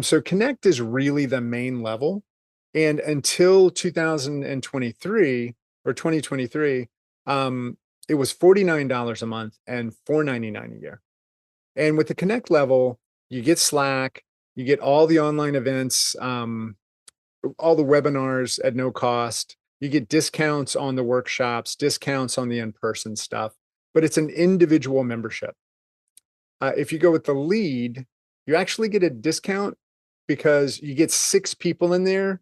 So connect is really the main level. And until 2023 or 2023, it was $49 a month and $4.99 a year. And with the Connect level, you get Slack, you get all the online events, all the webinars at no cost. You get discounts on the workshops, discounts on the in-person stuff, but it's an individual membership. If you go with the lead, you actually get a discount because you get 6 people in there,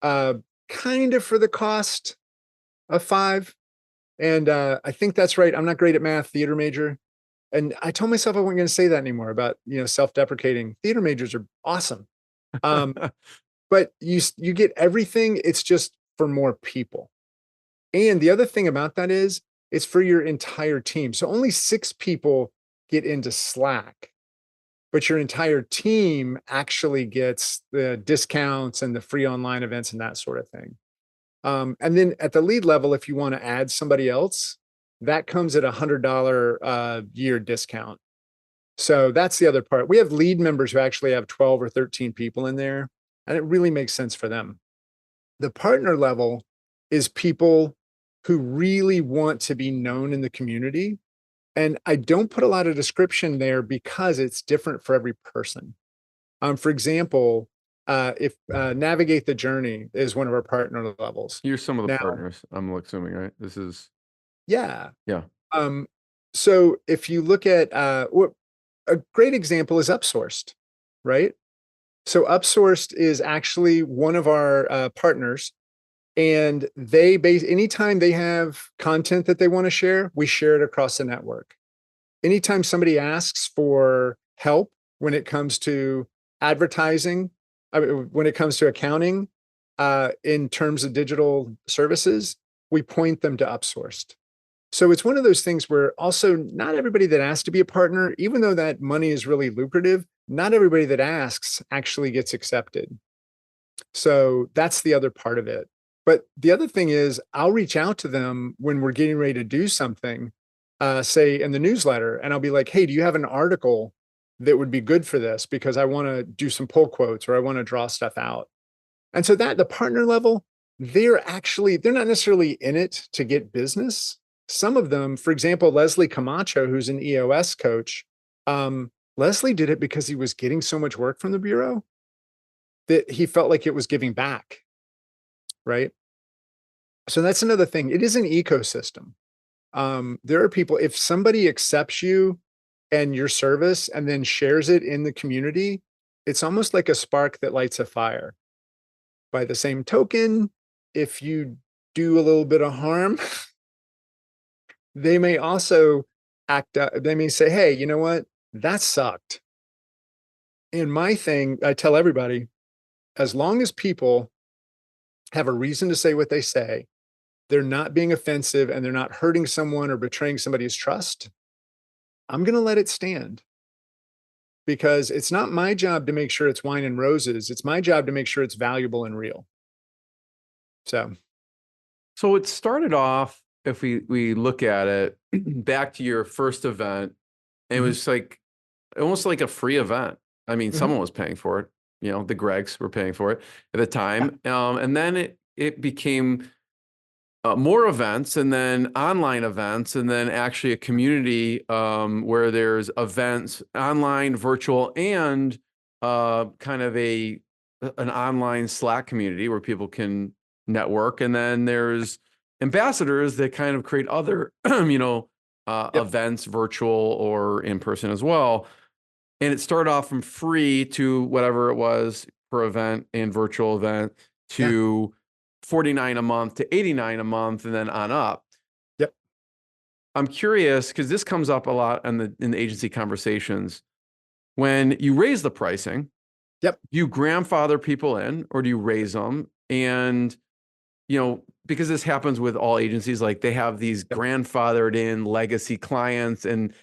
kind of for the cost of 5. And I think that's right. I'm not great at math, theater major. And I told myself I wasn't going to say that anymore about, self-deprecating. Theater majors are awesome. But you get everything. It's just for more people. And the other thing about that is it's for your entire team. So only 6 people get into Slack, but your entire team actually gets the discounts and the free online events and that sort of thing. And then at the lead level, if you want to add somebody else, that comes at $100 year discount. So that's the other part. We have lead members who actually have 12 or 13 people in there, and it really makes sense for them. The partner level is people who really want to be known in the community. And I don't put a lot of description there because it's different for every person. For example, if Navigate the Journey is one of our partner levels. Here's some of the Now, partners, I'm assuming, right? This is, yeah. yeah. So if you look at what a great example is Upsourced, right? So Upsourced is actually one of our partners, and anytime they have content that they want to share, we share it across the network. Anytime somebody asks for help when it comes to advertising, when it comes to accounting, in terms of digital services, we point them to Upsourced. So it's one of those things where also not everybody that asks to be a partner, even though that money is really lucrative, not everybody that asks actually gets accepted. So that's the other part of it. But the other thing is I'll reach out to them when we're getting ready to do something, say in the newsletter, and I'll be like, hey, do you have an article that would be good for this? Because I want to do some pull quotes or I want to draw stuff out. And so that the partner level, they're not necessarily in it to get business. Some of them, for example, Leslie Camacho, who's an EOS coach, Leslie did it because he was getting so much work from the Bureau that he felt like it was giving back, right? So that's another thing. It is an ecosystem. There are people, if somebody accepts you and your service and then shares it in the community, it's almost like a spark that lights a fire. By the same token, if you do a little bit of harm, they may also they may say, hey, you know what? That sucked. And my thing, I tell everybody, as long as people have a reason to say what they say, they're not being offensive and they're not hurting someone or betraying somebody's trust, I'm going to let it stand. Because it's not my job to make sure it's wine and roses. It's my job to make sure it's valuable and real. So it started off, if we look at it, back to your first event, it was like almost like a free event. I mean, someone was paying for it. The Gregs were paying for it at the time. And then it became more events, and then online events, and then actually a community where there's events, online, virtual, and kind of an online Slack community where people can network. And then there's ambassadors that kind of create other, events, virtual or in person as well. And it started off from free to whatever it was per event and virtual event to $49 a month to $89 a month, and then on up. Yep. I'm curious because this comes up a lot in the agency conversations. When you raise the pricing, do you grandfather people in or do you raise them? And because this happens with all agencies, like they have these grandfathered in legacy clients, and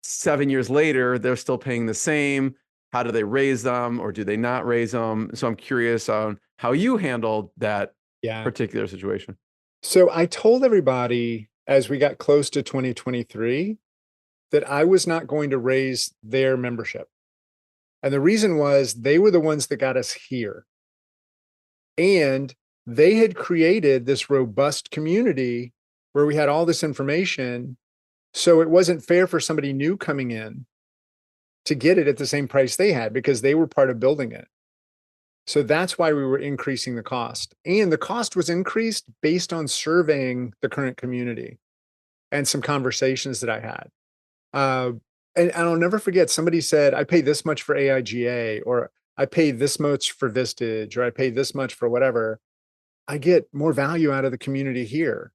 7 years later, they're still paying the same. How do they raise them, or do they not raise them? So I'm curious on how you handled that particular situation. So I told everybody as we got close to 2023 that I was not going to raise their membership. And the reason was they were the ones that got us here. And they had created this robust community where we had all this information. So it wasn't fair for somebody new coming in to get it at the same price they had because they were part of building it. So that's why we were increasing the cost. And the cost was increased based on surveying the current community and some conversations that I had. And I'll never forget, somebody said, I pay this much for AIGA, or I pay this much for Vistage, or I pay this much for whatever. I get more value out of the community here.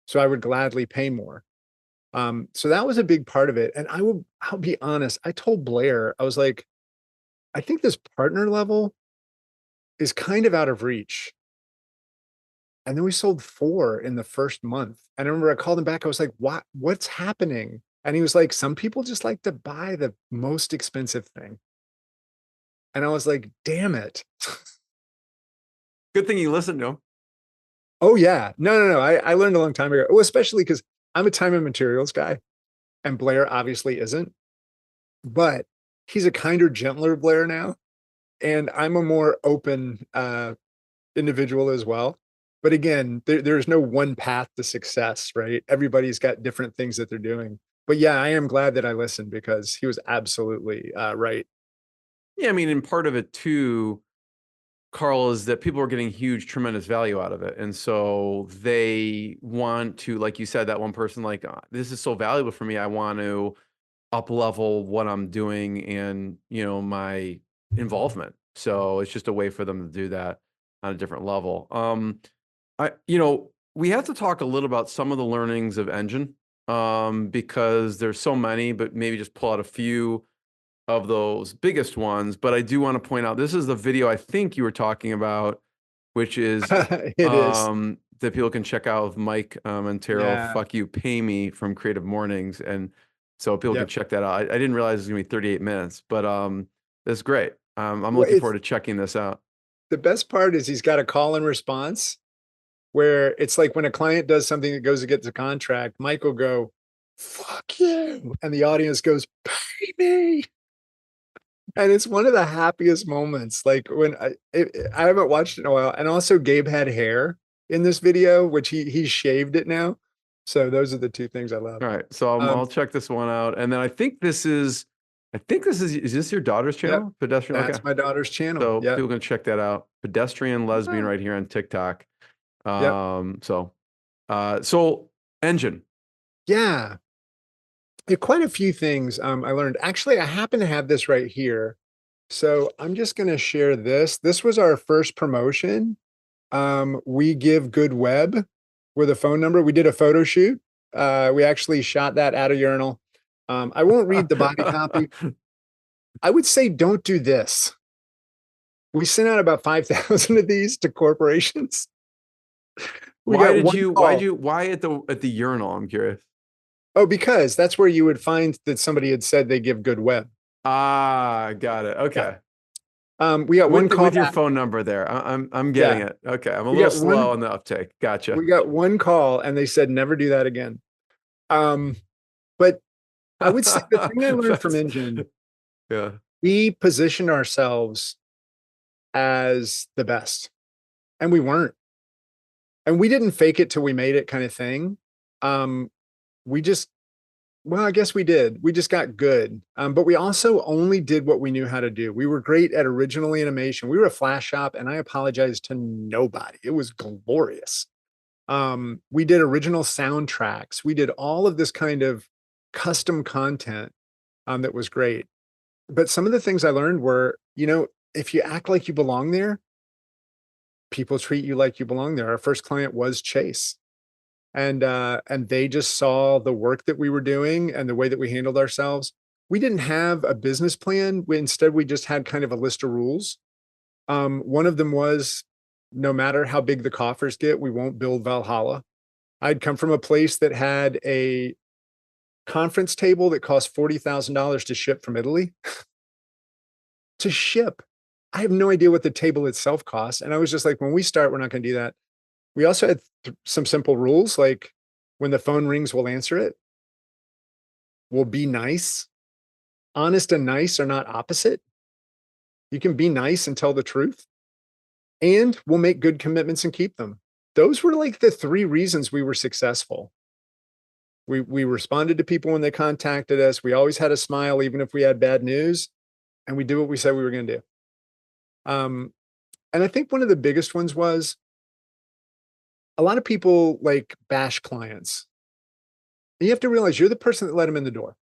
So I would gladly pay more. So that was a big part of it. And I'll be honest, I told Blair, I was like, I think this partner level is kind of out of reach. And then we sold 4 in the first month. And I remember I called him back. I was like, what's happening? And he was like, some people just like to buy the most expensive thing. And I was like, damn it. Good thing you listened to him. Oh yeah. No. I learned a long time ago. Oh, especially because I'm a time and materials guy and Blair obviously isn't, but he's a kinder, gentler Blair now. And I'm a more open individual as well. But again, there's no one path to success, right? Everybody's got different things that they're doing. But yeah, I am glad that I listened because he was absolutely right. Yeah, I mean, and part of it too, Carl, is that people are getting huge, tremendous value out of it. And so they want to, like you said, that one person, like, this is so valuable for me. I want to up level what I'm doing and, my involvement. So it's just a way for them to do that on a different level. We have to talk a little about some of the learnings of nGen, because there's so many, but maybe just pull out a few of those biggest ones. But I do want to point out, this is the video I think you were talking about, which is It is. that people can check out of Mike Montero, Yeah. Fuck You, Pay Me from Creative Mornings. And so people can Yep. check that out. I didn't realize it was gonna be 38 minutes, but that's great. I'm Well, looking forward to checking this out. the best part is he's got a call and response where it's like when a client does something that goes to get the contract, Mike will go, fuck you. And the audience goes, pay me. And it's one of the happiest moments. Like when I haven't watched it in a while. And also Gabe had hair in this video, which he's shaved it now. So those are the two things I love. All right. So I'll check this one out. And then I think this is this your daughter's channel? Yep, Pedestrian? that's Okay. my daughter's channel. So Yeah. people can check that out. Pedestrian Lesbian right here on TikTok. So nGen. Yeah. Quite a few things I learned. Actually, I happen to have this right here. So I'm just going to share this. This was our first promotion. We give good web with a phone number. We did a photo shoot. We actually shot that at a urinal. I won't read the body copy. I would say don't do this. We sent out about 5,000 of these to corporations. Why at the urinal? I'm curious. Oh, because that's where you would find that somebody had said they give good web. Ah, got it. Okay. We got one call with your phone number there. I'm getting it. Okay. I'm a little slow on the uptake. Gotcha. We got one call and they said never do that again. But I would say the thing I learned from nGen, we positioned ourselves as the best, and we weren't. And we didn't fake it till we made it kind of thing. I guess we did. We just got good. But we also only did what we knew how to do. We were great at original animation. We were a flash shop, and I apologize to nobody. It was glorious. We did original soundtracks. We did all of this kind of custom content that was great. But some of the things I learned were, if you act like you belong there, people treat you like you belong there. Our first client was Chase. And they just saw the work that we were doing and the way that we handled ourselves. We didn't have a business plan. Instead, we just had kind of a list of rules. One of them was, no matter how big the coffers get, we won't build Valhalla. I'd come from a place that had a conference table that cost $40,000 to ship from Italy. To ship. I have no idea what the table itself costs. And I was just like, when we start, we're not going to do that. We also had some simple rules, like when the phone rings, we'll answer it. We'll be nice. Honest and nice are not opposite. You can be nice and tell the truth. and we'll make good commitments and keep them. Those were like the three reasons we were successful. We responded to people when they contacted us. We always had a smile, even if we had bad news, and we did what we said we were going to do. And I think one of the biggest ones was a lot of people like bash clients. And you have to realize you're the person that let them in the door.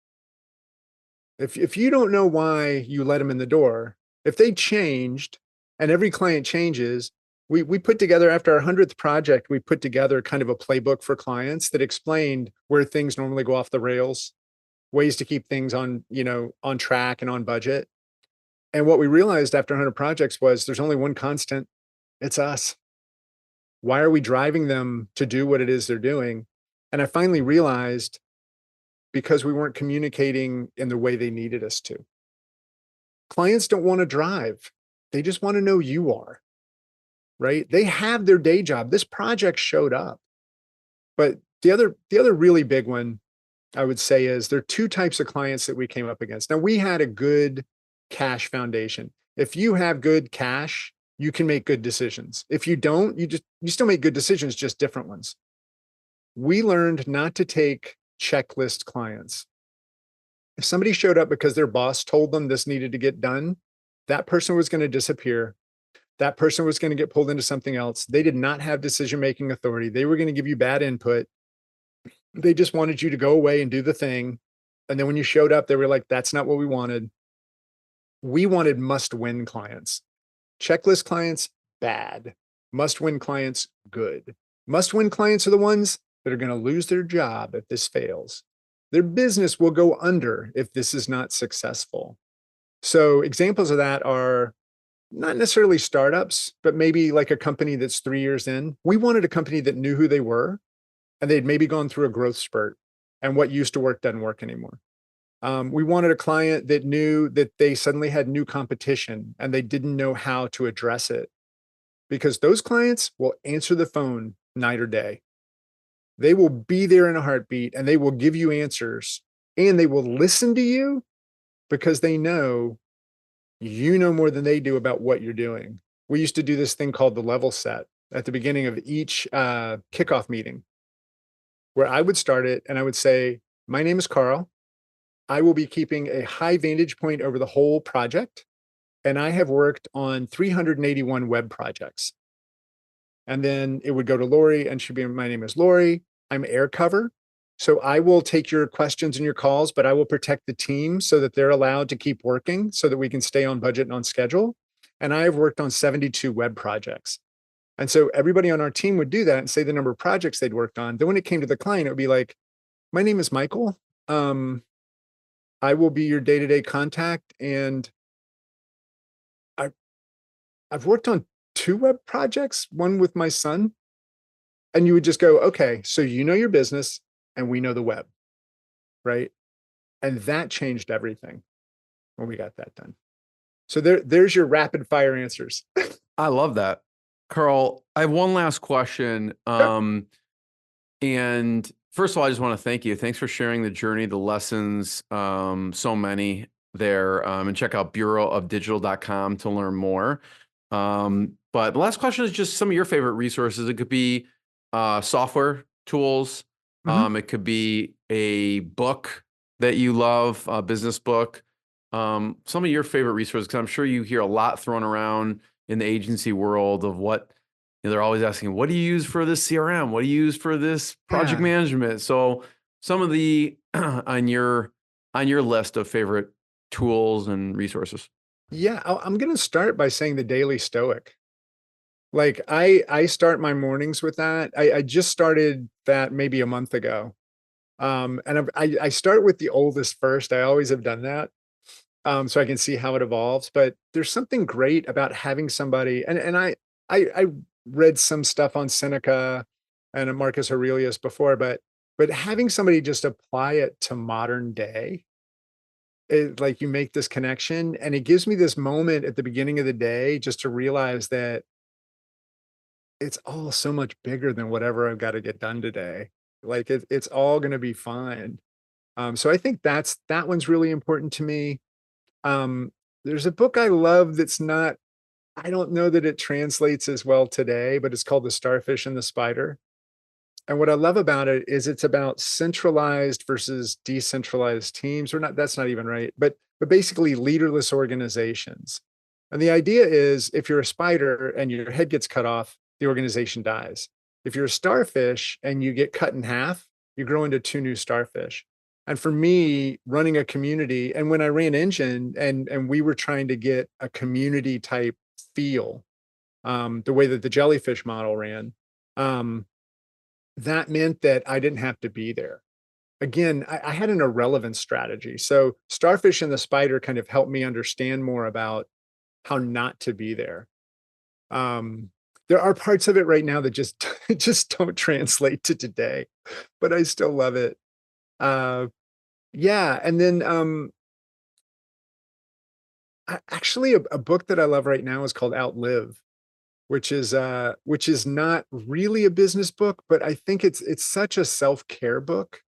If you don't know why you let them in the door, if they changed, and every client changes, we put together, after our 100th project, we put together kind of a playbook for clients that explained where things normally go off the rails, ways to keep things on, on track and on budget. And what we realized after 100 projects was there's only one constant. It's us. Why are we driving them to do what it is they're doing? And I finally realized because we weren't communicating in the way they needed us to. Clients don't want to drive. They just want to know you are, right? They have their day job. This project showed up. But the other really big one I would say is there are two types of clients that we came up against. Now, we had a good cash foundation. If you have good cash, you can make good decisions. If you don't, you still make good decisions, just different ones. We learned not to take checklist clients. If somebody showed up because their boss told them this needed to get done, that person was going to disappear. That person was going to get pulled into something else. They did not have decision-making authority. They were going to give you bad input. They just wanted you to go away and do the thing. And then when you showed up, they were like, that's not what we wanted. We wanted must-win clients. Checklist clients, bad. Must-win clients, good. Must-win clients are the ones that are going to lose their job if this fails. Their business will go under if this is not successful. So examples of that are not necessarily startups, but maybe like a company that's 3 years in. We wanted a company that knew who they were, and they'd maybe gone through a growth spurt, and what used to work doesn't work anymore. We wanted a client that knew that they suddenly had new competition and they didn't know how to address it, because those clients will answer the phone night or day. They will be there in a heartbeat, and they will give you answers, and they will listen to you because they know you know more than they do about what you're doing. We used to do this thing called the level set at the beginning of each kickoff meeting, where I would start it and I would say, my name is Carl. I will be keeping a high vantage point over the whole project, and I have worked on 381 web projects. And then it would go to Lori, and she'd be, my name is Lori. I'm air cover. So I will take your questions and your calls, but I will protect the team so that they're allowed to keep working so that we can stay on budget and on schedule. And I have worked on 72 web projects. And so everybody on our team would do that and say the number of projects they'd worked on. Then when it came to the client, it would be like, my name is Michael. I will be your day-to-day contact. And I've worked on 2 web projects, one with my son. And you would just go, okay, so you know your business and we know the web, right? And that changed everything when we got that done. So there's your rapid fire answers. I love that. Carl, I have one last question. And first of all, I just want to thank you. Thanks for sharing the journey, the lessons, so many there. And check out bureauofdigital.com to learn more. But the last question is just some of your favorite resources. It could be software tools. It could be a book that you love, a business book. Some of your favorite resources, because I'm sure you hear a lot thrown around in the agency world of what, they're always asking, what do you use for this CRM? What do you use for this project management? So some of the on your list of favorite tools and resources. Yeah, I'm going to start by saying the Daily Stoic. Like I start my mornings with that. I just started that maybe a month ago. And I start with the oldest first. I always have done that. So I can see how it evolves. But there's something great about having somebody, and I read some stuff on Seneca and Marcus Aurelius before, but having somebody just apply it to modern day, like you make this connection, and it gives me this moment at the beginning of the day just to realize that it's all so much bigger than whatever I've got to get done today. Like it's all going to be fine. So I think that one's really important to me. There's a book I love that's not I don't know that it translates as well today, but it's called The Starfish and the Spider. And what I love about it is it's about centralized versus decentralized teams, or not, that's not even right, but basically leaderless organizations. And the idea is if you're a spider and your head gets cut off, the organization dies. If you're a starfish and you get cut in half, you grow into 2 new starfish. And for me, running a community, and when I ran nGen and we were trying to get a community type feel, the way that the jellyfish model ran, that meant that I didn't have to be there. Again, I had an irrelevant strategy. So Starfish and the Spider kind of helped me understand more about how not to be there. There are parts of it right now that just don't translate to today, but I still love it. Yeah, and then actually a book that I love right now is called Outlive, which is not really a business book, but I think it's such a self-care book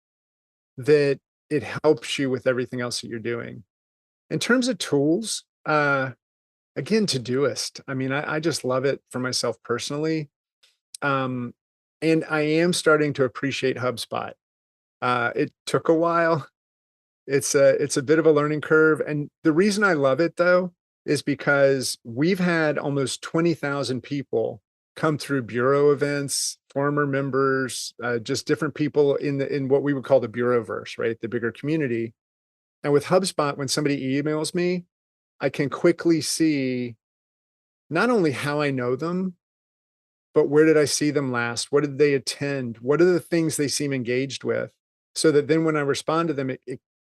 that it helps you with everything else that you're doing. In terms of tools, again, Todoist. I mean, I just love it for myself personally. And I am starting to appreciate HubSpot. It took a while. It's a bit of a learning curve. And the reason I love it though, is because we've had almost 20,000 people come through bureau events, former members, just different people in what we would call the bureauverse, right? The bigger community. And with HubSpot, when somebody emails me, I can quickly see not only how I know them, but where did I see them last? What did they attend? What are the things they seem engaged with? So that then when I respond to them,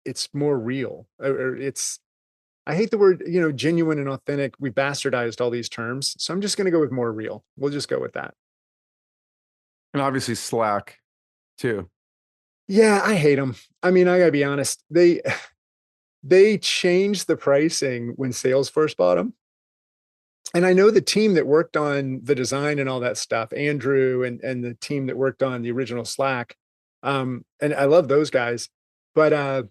it's more real, or it's, I hate the word, genuine and authentic. We bastardized all these terms. So I'm just going to go with more real. We'll just go with that. And obviously Slack too. Yeah, I hate them. I mean, I gotta be honest. They changed the pricing when Salesforce bought them. And I know the team that worked on the design and all that stuff, Andrew and the team that worked on the original Slack. And I love those guys, but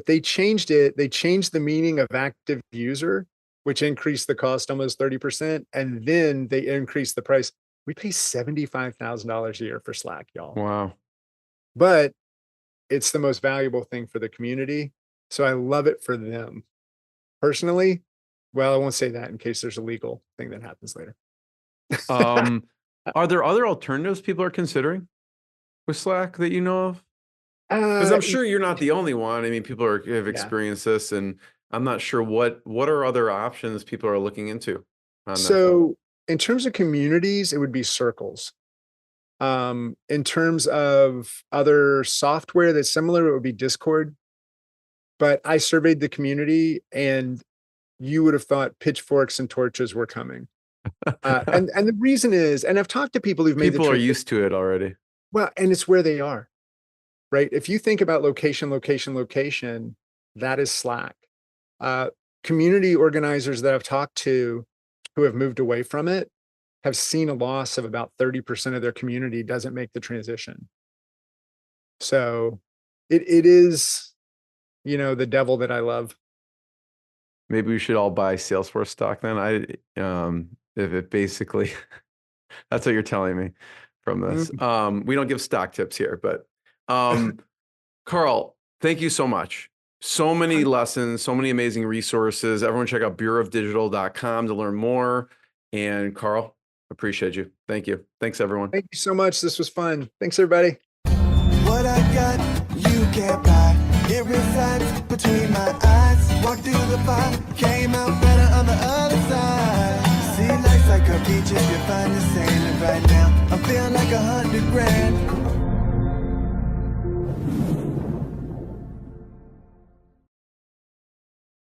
they changed it. They changed the meaning of active user, which increased the cost almost 30%. And then they increased the price. We pay $75,000 a year for Slack, y'all. Wow. But it's the most valuable thing for the community. So I love it for them. Personally, well, I won't say that in case there's a legal thing that happens later. Are there other alternatives people are considering with Slack that you know of? Because I'm sure you're not the only one. I mean, people have experienced this, and I'm not sure what are other options people are looking into. So in terms of communities, it would be Circles. In terms of other software that's similar, it would be Discord. But I surveyed the community, and you would have thought pitchforks and torches were coming. And the reason is, and I've talked to people who've made people are used to it already. Well, and it's where they are, right? If you think about location, that is Slack. Community organizers that I've talked to who have moved away from it have seen a loss of about 30% of their community doesn't make the transition. So it is, the devil that I love. Maybe we should all buy Salesforce stock then. If it basically, that's what you're telling me from this. We don't give stock tips here, but Carl, thank you so much. So many lessons, so many amazing resources. Everyone check out bureauofdigital.com to learn more. And Carl, appreciate you. Thank you. Thanks, everyone. Thank you so much. This was fun. Thanks, everybody. What I got, you can't buy. It resides between my eyes. Walked through the fire, came out better on the other side. See, life's like a beach if you find the sailing right now. I'm feeling like $100 grand.